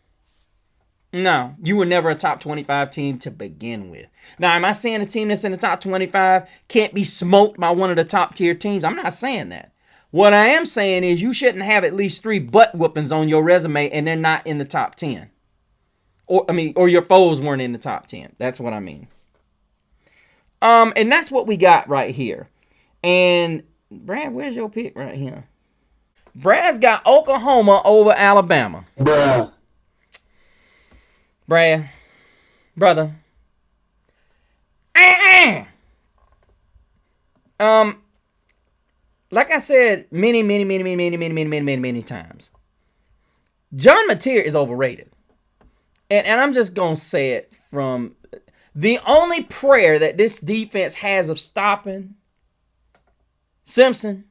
no, you were never a top 25 team to begin with. Now, am I saying a team that's in the top 25 can't be smoked by one of the top tier teams? I'm not saying that. What I am saying is you shouldn't have at least 3 butt whoopings on your resume and they're not in the top 10. Or your foes weren't in the top 10. That's what I mean. And that's what we got right here. And Brad, where's your pick right here? Brad's got Oklahoma over Alabama. Brad, brother. Like I said many times, John Mateer is overrated. And I'm just going to say it from the only prayer that this defense has of stopping Simpson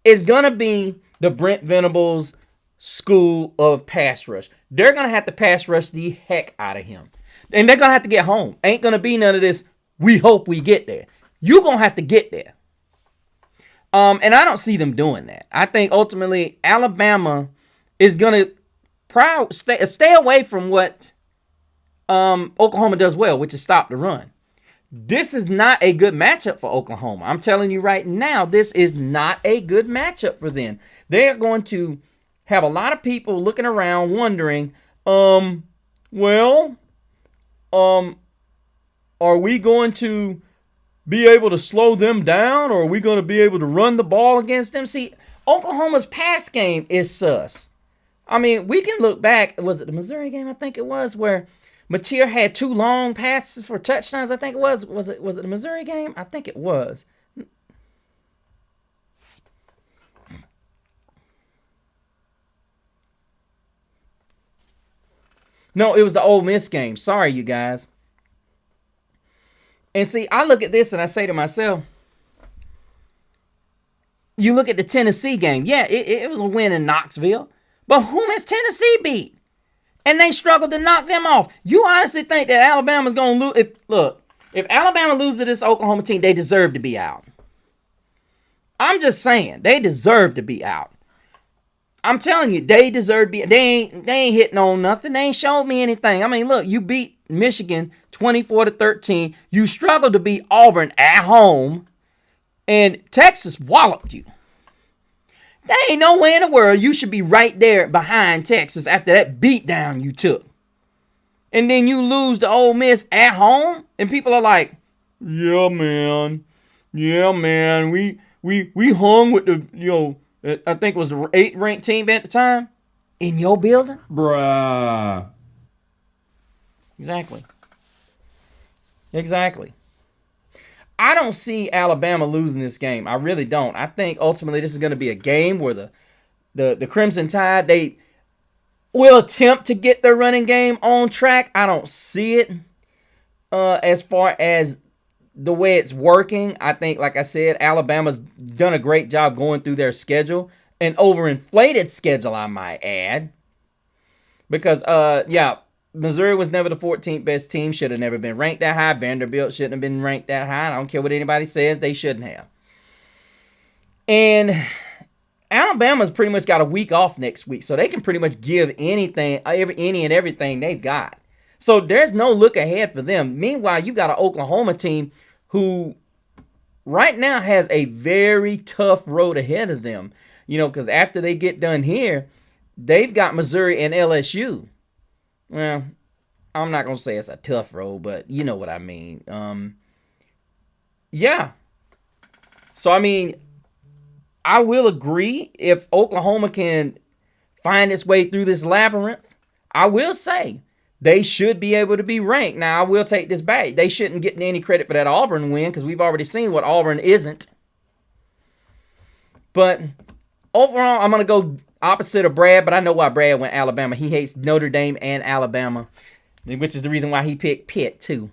is going to be the Brent Venables school of pass rush. They're going to have to pass rush the heck out of him. And they're going to have to get home. Ain't going to be none of this, we hope we get there. You're going to have to get there. And I don't see them doing that. I think ultimately Alabama is going to stay away from what Oklahoma does well, which is stop the run. This is not a good matchup for Oklahoma. I'm telling you right now, this is not a good matchup for them. They're going to have a lot of people looking around wondering, are we going to be able to slow them down, or are we going to be able to run the ball against them? See, Oklahoma's pass game is sus. I mean, we can look back. Was it the Missouri game? I think it was, where Mateer had 2 long passes for touchdowns. I think it was. Was it the Missouri game? I think it was. No, it was the Ole Miss game. Sorry, you guys. And see, I look at this and I say to myself, you look at the Tennessee game. Yeah, it was a win in Knoxville. But whom has Tennessee beat? And they struggled to knock them off. You honestly think that Alabama's going to lose? If Alabama loses to this Oklahoma team, they deserve to be out. I'm just saying, they deserve to be out. I'm telling you, they deserve to be. They ain't hitting on nothing. They ain't showed me anything. I mean, look, you beat Michigan 24-13. You struggled to beat Auburn at home, and Texas walloped you. There ain't no way in the world you should be right there behind Texas after that beatdown you took. And then you lose to Ole Miss at home, and people are like, "Yeah, man. We hung with the I think it was the 8th ranked team at the time in your building, bruh." Exactly. I don't see Alabama losing this game. I really don't. I think ultimately this is going to be a game where the Crimson Tide, they will attempt to get their running game on track. I don't see it as far as the way it's working. I think, like I said, Alabama's done a great job going through their schedule. An overinflated schedule, I might add. Because, Missouri was never the 14th best team. Should have never been ranked that high. Vanderbilt shouldn't have been ranked that high. I don't care what anybody says. They shouldn't have. And Alabama's pretty much got a week off next week. So they can pretty much give any and everything they've got. So there's no look ahead for them. Meanwhile, you got an Oklahoma team who right now has a very tough road ahead of them. Because after they get done here, they've got Missouri and LSU. Well, I'm not going to say it's a tough road, but you know what I mean. Yeah. So, I mean, I will agree if Oklahoma can find its way through this labyrinth, I will say they should be able to be ranked. Now, I will take this back. They shouldn't get any credit for that Auburn win because we've already seen what Auburn isn't. But overall, I'm going to go opposite of Brad, but I know why Brad went Alabama. He hates Notre Dame and Alabama, which is the reason why he picked Pitt, too.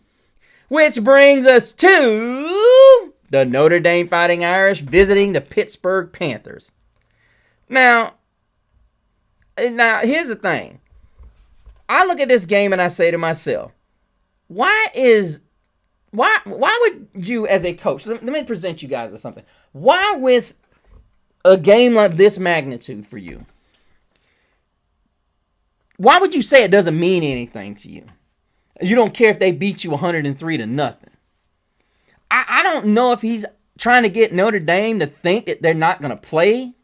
Which brings us to the Notre Dame Fighting Irish visiting the Pittsburgh Panthers. Now, here's the thing. I look at this game and I say to myself, why would you as a coach, let me present you guys with something. Why with a game like this magnitude for you, why would you say it doesn't mean anything to you? You don't care if they beat you 103-0. I don't know if he's trying to get Notre Dame to think that they're not going to play.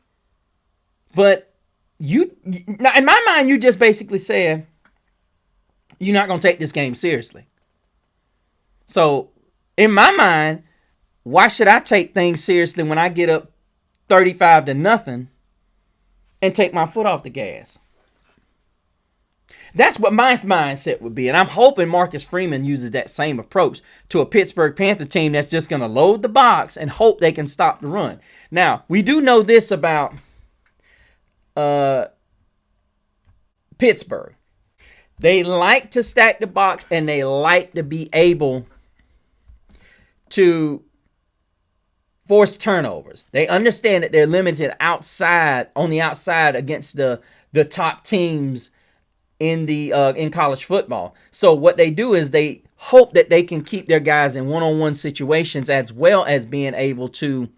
But in my mind, you just basically said you're not going to take this game seriously. So in my mind, why should I take things seriously when I get up 35-0 and take my foot off the gas? That's what my mindset would be. And I'm hoping Marcus Freeman uses that same approach to a Pittsburgh Panther team that's just going to load the box and hope they can stop the run. Now, we do know this about Pittsburgh. They like to stack the box and they like to be able to force turnovers. They understand that they're limited on the outside against the top teams in college football. So what they do is they hope that they can keep their guys in one-on-one situations as well as being able to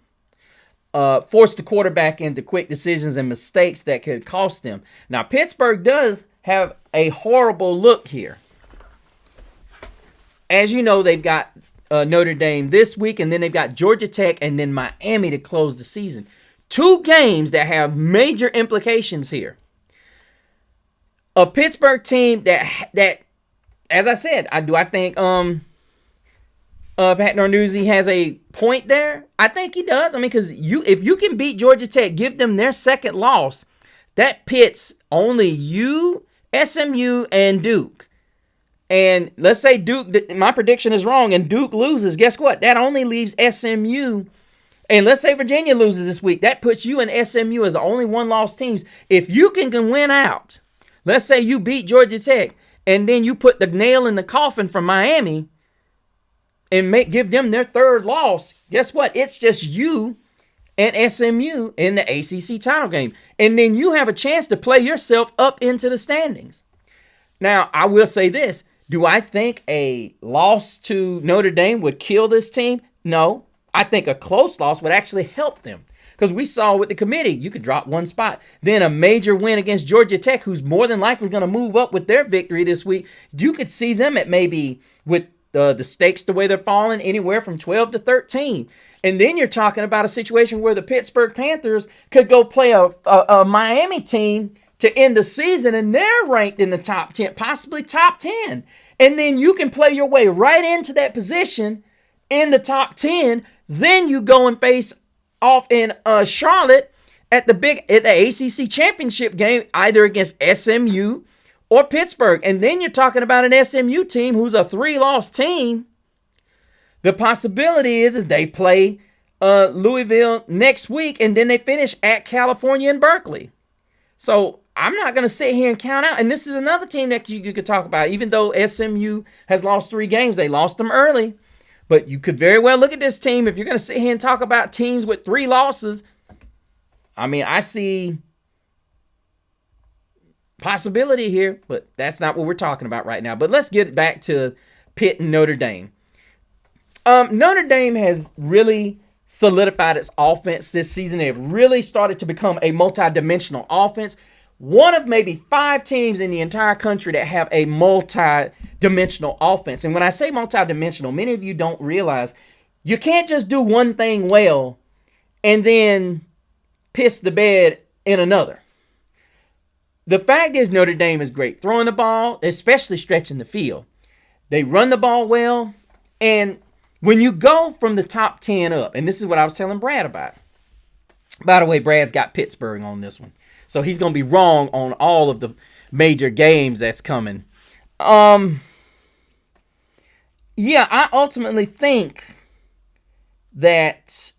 force the quarterback into quick decisions and mistakes that could cost them. Now, Pittsburgh does have a horrible look here. As you know, they've got Notre Dame this week, and then they've got Georgia Tech and then Miami to close the season. 2 games that have major implications here. A Pittsburgh team that, as I said, I think Pat Narduzzi has a point there? I think he does. I mean, because if you can beat Georgia Tech, give them their second loss, that pits only you, SMU, and Duke. And let's say Duke, my prediction is wrong, and Duke loses. Guess what? That only leaves SMU. And let's say Virginia loses this week. That puts you and SMU as the only one-loss teams. If you can win out, let's say you beat Georgia Tech, and then you put the nail in the coffin from Miami and give them their third loss, guess what? It's just you and SMU in the ACC title game. And then you have a chance to play yourself up into the standings. Now, I will say this. Do I think a loss to Notre Dame would kill this team? No. I think a close loss would actually help them. Because we saw with the committee, you could drop one spot. Then a major win against Georgia Tech, who's more than likely going to move up with their victory this week. You could see them at maybe, with the stakes the way they're falling, anywhere from 12 to 13. And then you're talking about a situation where the Pittsburgh Panthers could go play a Miami team to end the season, and they're ranked in the top 10, possibly top 10. And then you can play your way right into that position in the top 10. Then you go and face off in Charlotte at the ACC championship game, either against SMU or Pittsburgh. And then you're talking about an SMU team who's a 3-loss team. The possibility is they play Louisville next week, and then they finish at California and Berkeley. So I'm not going to sit here and count out. And this is another team that you could talk about. Even though SMU has lost 3 games, they lost them early. But you could very well look at this team. If you're going to sit here and talk about teams with 3 losses, I mean, I see possibility here, but that's not what we're talking about right now. But let's get back to Pitt and Notre Dame. Notre Dame has really solidified its offense this season. They've really started to become a multi-dimensional offense. One of maybe 5 teams in the entire country that have a multi-dimensional offense. And when I say multi-dimensional, many of you don't realize you can't just do one thing well and then piss the bed in another. The fact is Notre Dame is great throwing the ball, especially stretching the field. They run the ball well. And when you go from the top 10 up, and this is what I was telling Brad about. By the way, Brad's got Pittsburgh on this one. So he's going to be wrong on all of the major games that's coming. Yeah, I ultimately think that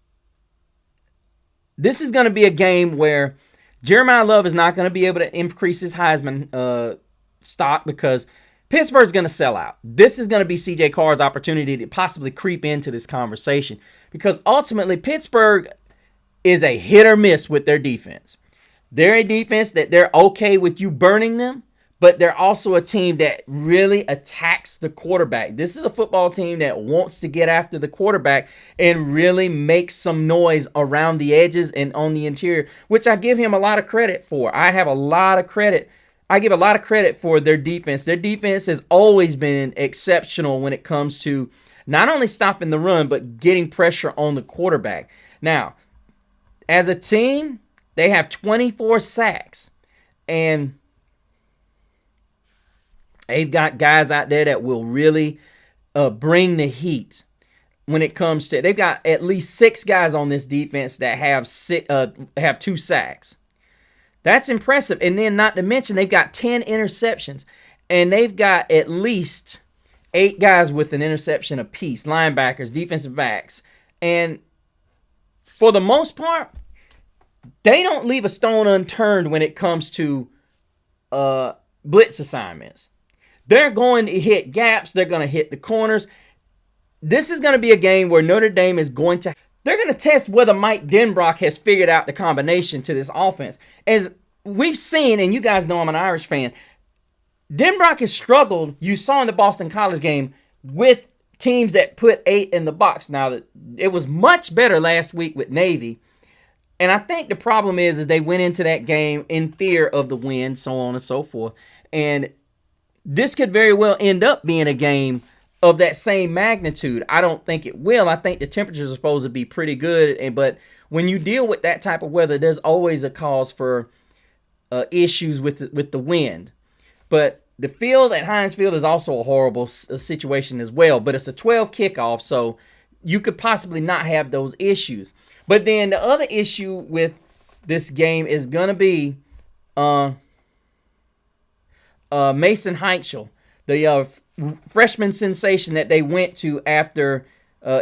this is going to be a game where Jeremiah Love is not going to be able to increase his Heisman stock because Pittsburgh's going to sell out. This is going to be C.J. Carr's opportunity to possibly creep into this conversation because ultimately Pittsburgh is a hit or miss with their defense. They're a defense that they're okay with you burning them, but they're also a team that really attacks the quarterback. This is a football team that wants to get after the quarterback and really make some noise around the edges and on the interior, which I give him a lot of credit for. I give a lot of credit for their defense. Their defense has always been exceptional when it comes to not only stopping the run, but getting pressure on the quarterback. Now, as a team, they have 24 sacks, and they've got guys out there that will really bring the heat when it comes to. They've got at least 6 guys on this defense that have 2 sacks. That's impressive. And then not to mention they've got 10 interceptions, and they've got at least 8 guys with an interception apiece, linebackers, defensive backs, and for the most part, they don't leave a stone unturned when it comes to blitz assignments. They're going to hit gaps. They're going to hit the corners. This is going to be a game where Notre Dame is going to... They're going to test whether Mike Denbrock has figured out the combination to this offense. As we've seen, and you guys know I'm an Irish fan, Denbrock has struggled, you saw in the Boston College game, with teams that put 8 in the box. Now, it was much better last week with Navy. And I think the problem is they went into that game in fear of the wind, so on and so forth. And this could very well end up being a game of that same magnitude. I don't think it will. I think the temperatures are supposed to be pretty good. But when you deal with that type of weather, there's always a cause for issues with the wind. But The field at Heinz Field is also a horrible situation as well, but it's a 12 kickoff, so you could possibly not have those issues. But then the other issue with this game is going to be Mason Heinchel, the freshman sensation that they went to after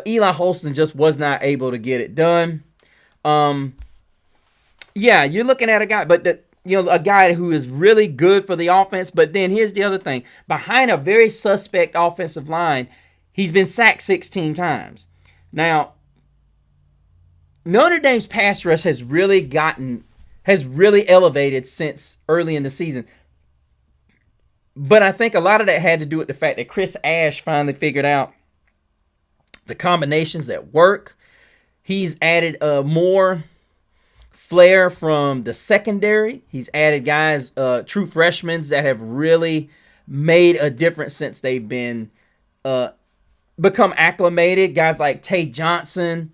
Eli Holston just was not able to get it done. Yeah, you're looking at a guy, but a guy who is really good for the offense. But then here's the other thing: behind a very suspect offensive line, he's been sacked 16 times. Now, Notre Dame's pass rush has really elevated since early in the season. But I think a lot of that had to do with the fact that Chris Ash finally figured out the combinations that work. He's added more flair from the secondary. He's added guys, true freshmen that have really made a difference since they've been become acclimated. Guys like Tay Johnson,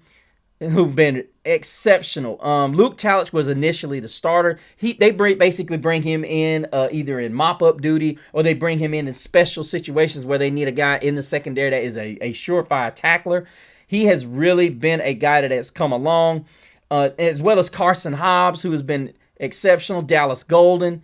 who've been exceptional. Luke Talich was initially the starter. They basically bring him in either in mop-up duty, or they bring him in special situations where they need a guy in the secondary that is a surefire tackler. He has really been a guy that has come along, as well as Carson Hobbs, who has been exceptional. Dallas Golden.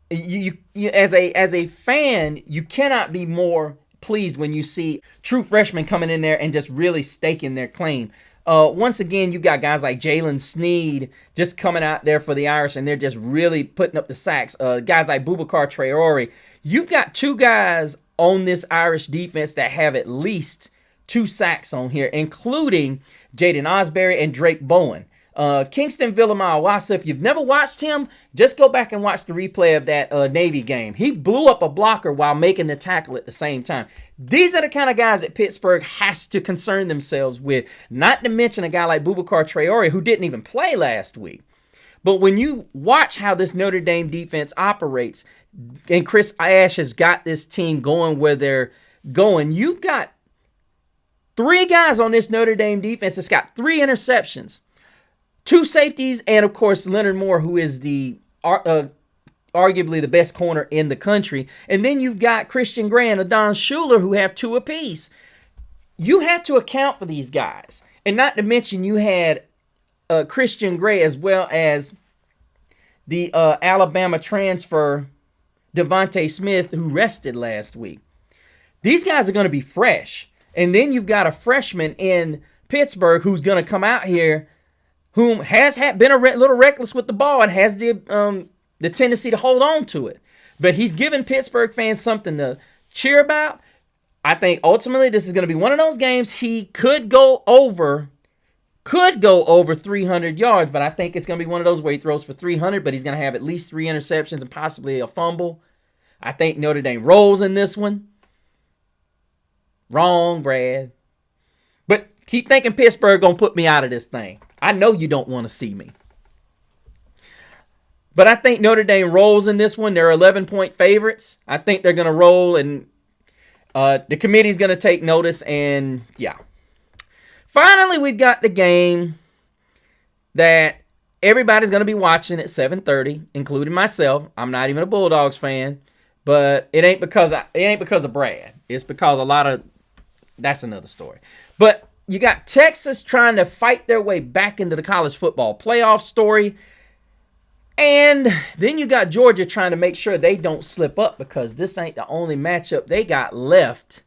You as a fan, you cannot be more pleased when you see true freshmen coming in there and just really staking their claim. Once again, you've got guys like Jalen Sneed just coming out there for the Irish, and they're just really putting up the sacks. Guys like Boubacar Traore. You've got two guys on this Irish defense that have at least 2 sacks on here, including Jaden Osbury and Drake Bowen. Kingston Villamawasa, if you've never watched him, just go back and watch the replay of that Navy game. He blew up a blocker while making the tackle at the same time. These are the kind of guys that Pittsburgh has to concern themselves with, not to mention a guy like Boubacar Traore, who didn't even play last week. But when you watch how this Notre Dame defense operates, and Chris Ash has got this team going where they're going, you've got 3 guys on this Notre Dame defense that's got 3 interceptions. 2 safeties, and of course Leonard Moore, who is the arguably the best corner in the country. And then you've got Christian Gray and Adon Schuler, who have 2 apiece. You have to account for these guys. And not to mention you had Christian Gray as well as the Alabama transfer Devontae Smith, who rested last week. These guys are going to be fresh. And then you've got a freshman in Pittsburgh who's going to come out here whom has been a little reckless with the ball and has the tendency to hold on to it. But he's given Pittsburgh fans something to cheer about. I think ultimately this is going to be one of those games he could go over 300 yards, but I think it's going to be one of those where he throws for 300, but he's going to have at least 3 interceptions and possibly a fumble. I think Notre Dame rolls in this one. Wrong, Brad. But keep thinking Pittsburgh going to put me out of this thing. I know you don't want to see me. But I think Notre Dame rolls in this one. They're 11-point favorites. I think they're going to roll, and the committee's going to take notice, and yeah. Finally, we've got the game that everybody's going to be watching at 7:30, including myself. I'm not even a Bulldogs fan, but it ain't because of Brad. It's because that's another story. But you got Texas trying to fight their way back into the college football playoff story. And then you got Georgia trying to make sure they don't slip up, because this ain't the only matchup they got left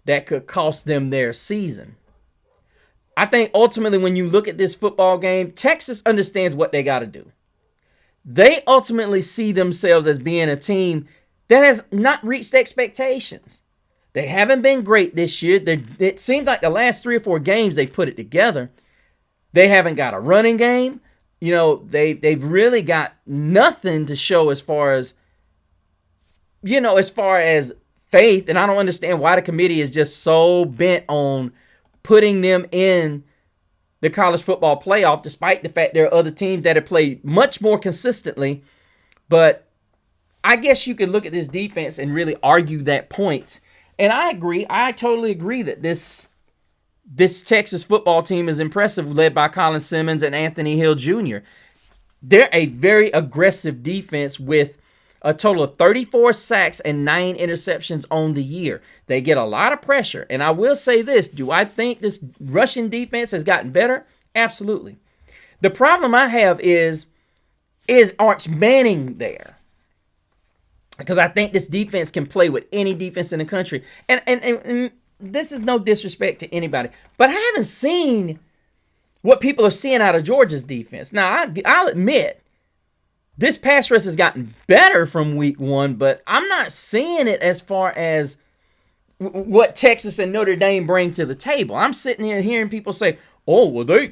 that could cost them their season. I think ultimately when you look at this football game, Texas understands what they got to do. They ultimately see themselves as being a team that has not reached expectations. They haven't been great this year. It seems like the last 3 or 4 games they put it together. They haven't got a running game. You know, they've really got nothing to show as far as faith. And I don't understand why the committee is just so bent on putting them in the college football playoff, despite the fact there are other teams that have played much more consistently. But I guess you could look at this defense and really argue that point. And I agree. I totally agree that this Texas football team is impressive, led by Colin Simmons and Anthony Hill Jr. They're a very aggressive defense with A total of 34 sacks and 9 interceptions on the year. They get a lot of pressure. And I will say this. Do I think this rushing defense has gotten better? Absolutely. The problem I have is Arch Manning there? Because I think this defense can play with any defense in the country. And this is no disrespect to anybody, but I haven't seen what people are seeing out of Georgia's defense. Now, I'll admit, this pass rush has gotten better from week 1, but I'm not seeing it as far as what Texas and Notre Dame bring to the table. I'm sitting here hearing people say, oh, well,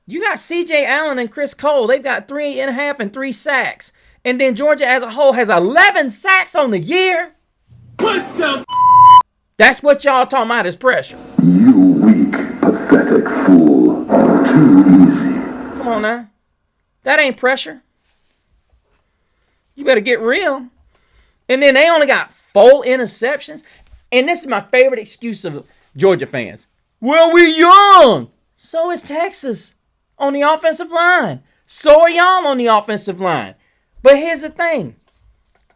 you got C.J. Allen and Chris Cole. They've got 3.5 and 3 sacks. And then Georgia as a whole has 11 sacks on the year. What the? That's what y'all talking about is pressure. You weak, pathetic fool. Too easy. Come on now. That ain't pressure. You better get real. And then they only got 4 interceptions. And this is my favorite excuse of Georgia fans. Well, we're young. So is Texas on the offensive line. So are y'all on the offensive line. But here's the thing.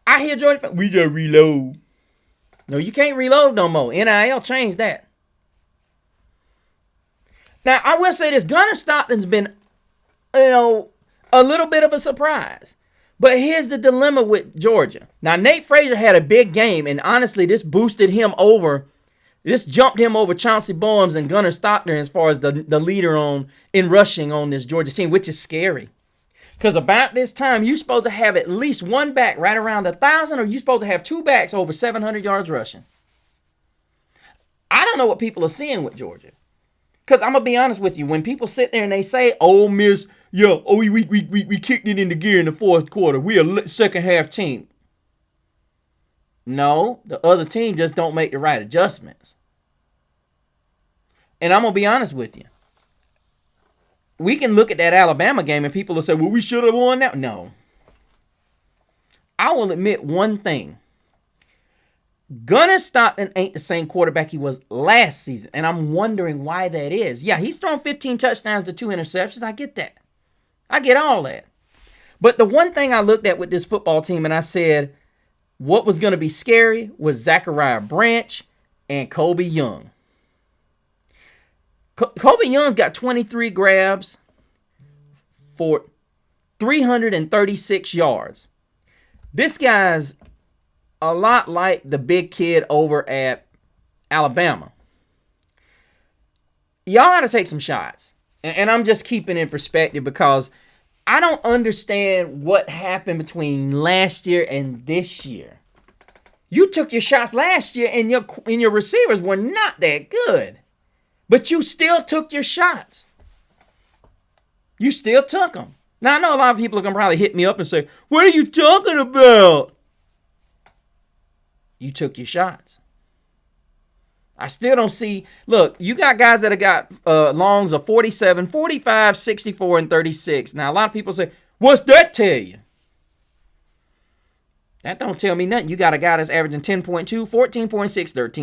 I hear Georgia fans, we just reload. No, you can't reload no more. NIL changed that. Now, I will say this. Gunnar Stockton's been, a little bit of a surprise. But here's the dilemma with Georgia. Now, Nate Frazier had a big game, and honestly, this boosted him over. This jumped him over Chauncey Bohms and Gunnar Stockton as far as the leader in rushing on this Georgia team, which is scary. Because about this time, you're supposed to have at least one back right around 1,000, or you're supposed to have 2 backs over 700 yards rushing. I don't know what people are seeing with Georgia. Because I'm going to be honest with you. When people sit there and they say, Ole Miss, we kicked it into gear in the fourth quarter. We're a second half team. No, the other team just don't make the right adjustments. And I'm going to be honest with you. We can look at that Alabama game and people will say, well, we should have won that. No. I will admit one thing. Gunnar Stockton ain't the same quarterback he was last season. And I'm wondering why that is. Yeah, he's thrown 15 touchdowns to 2 interceptions. I get that. I get all that. But the one thing I looked at with this football team and I said, what was going to be scary was Zachariah Branch and Kobe Young. Kobe Young's got 23 grabs for 336 yards. This guy's a lot like the big kid over at Alabama. Y'all got to take some shots. And I'm just keeping it in perspective because I don't understand what happened between last year and this year. You took your shots last year and your receivers were not that good. But you still took your shots. You still took them. Now, I know a lot of people are going to probably hit me up and say, what are you talking about? You took your shots. I still don't see. Look, you got guys that have got longs of 47, 45, 64, and 36. Now, a lot of people say, what's that tell you? That don't tell me nothing. You got a guy that's averaging 10.2, 14.6,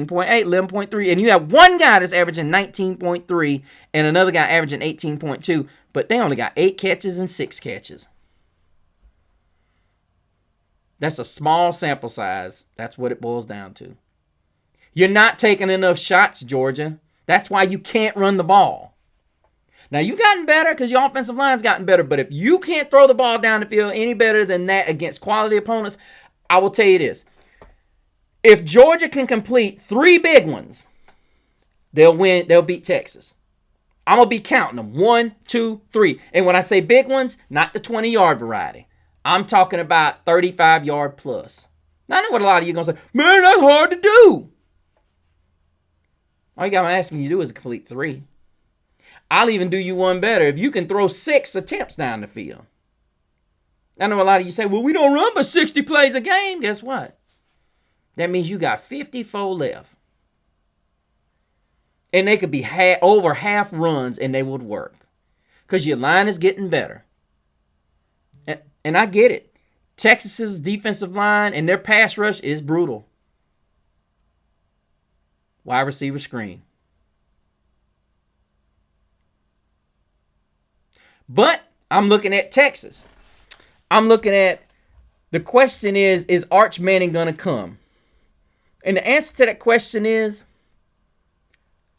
13.8, 11.3, and you have one guy that's averaging 19.3 and another guy averaging 18.2, but they only got 8 catches and 6 catches. That's a small sample size. That's what it boils down to. You're not taking enough shots, Georgia. That's why you can't run the ball. Now, you've gotten better because your offensive line's gotten better, but if you can't throw the ball down the field any better than that against quality opponents, I will tell you this. If Georgia can complete 3 big ones, they'll win. They'll beat Texas. I'm going to be counting them. 1, 2, 3. And when I say big ones, not the 20-yard variety. I'm talking about 35-yard plus. Now, I know what a lot of you are going to say. Man, that's hard to do. All I'm asking you to do is complete 3. I'll even do you one better. If you can throw 6 attempts down the field. I know a lot of you say, well, we don't run but 60 plays a game. Guess what? That means you got 54 left. And they could be over half runs and they would work. Because your line is getting better. And I get it. Texas's defensive line and their pass rush is brutal. Wide receiver screen. But I'm looking at Texas. I'm looking at The question is Arch Manning going to come? And the answer to that question is,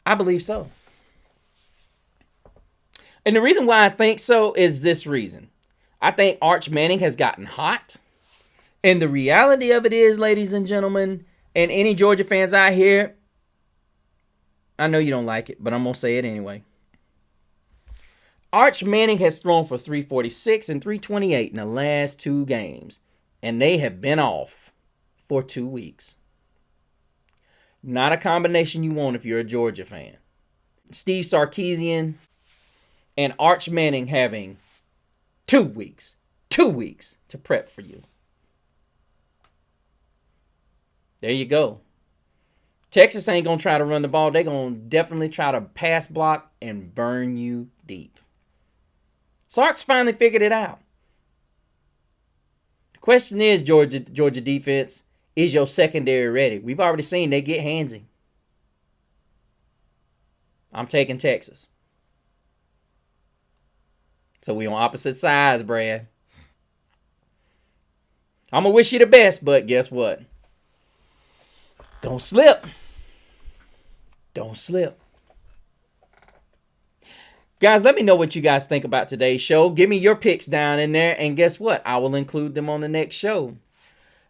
I believe so. And the reason why I think so is this reason. I think Arch Manning has gotten hot. And the reality of it is, ladies and gentlemen, and any Georgia fans out here, I know you don't like it, but I'm going to say it anyway. Arch Manning has thrown for 346 and 328 in the last 2 games. And they have been off for 2 weeks. Not a combination you want if you're a Georgia fan. Steve Sarkisian and Arch Manning having 2 weeks to prep for you. There you go. Texas ain't going to try to run the ball. They're going to definitely try to pass block and burn you deep. Sark's finally figured it out. The question is, Georgia defense, is your secondary ready? We've already seen they get handsy. I'm taking Texas. So we on opposite sides, Brad. I'm going to wish you the best, but guess what? Don't slip. Don't slip. Guys, let me know what you guys think about today's show. Give me your picks down in there, and guess what? I will include them on the next show.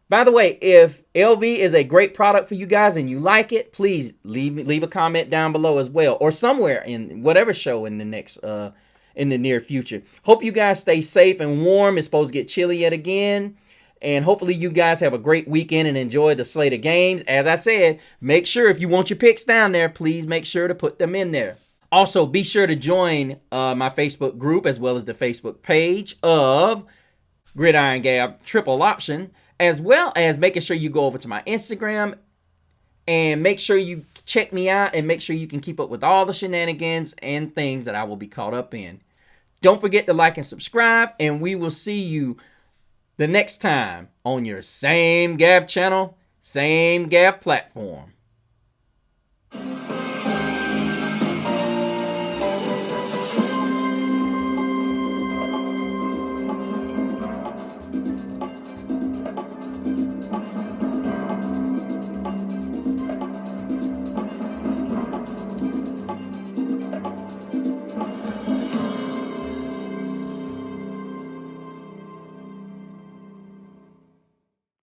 By the way, if LV is a great product for you guys and you like it, please leave a comment down below as well, or somewhere in whatever show in the next in the near future. Hope you guys stay safe and warm. It's supposed to get chilly yet again. And hopefully you guys have a great weekend and enjoy the slate of games. As I said, make sure if you want your picks down there, please make sure to put them in there. Also, be sure to join my Facebook group as well as the Facebook page of Gridiron Gab Triple Option, as well as making sure you go over to my Instagram and make sure you check me out and make sure you can keep up with all the shenanigans and things that I will be caught up in. Don't forget to like and subscribe, and we will see you the next time on your same Gab channel, same Gab platform.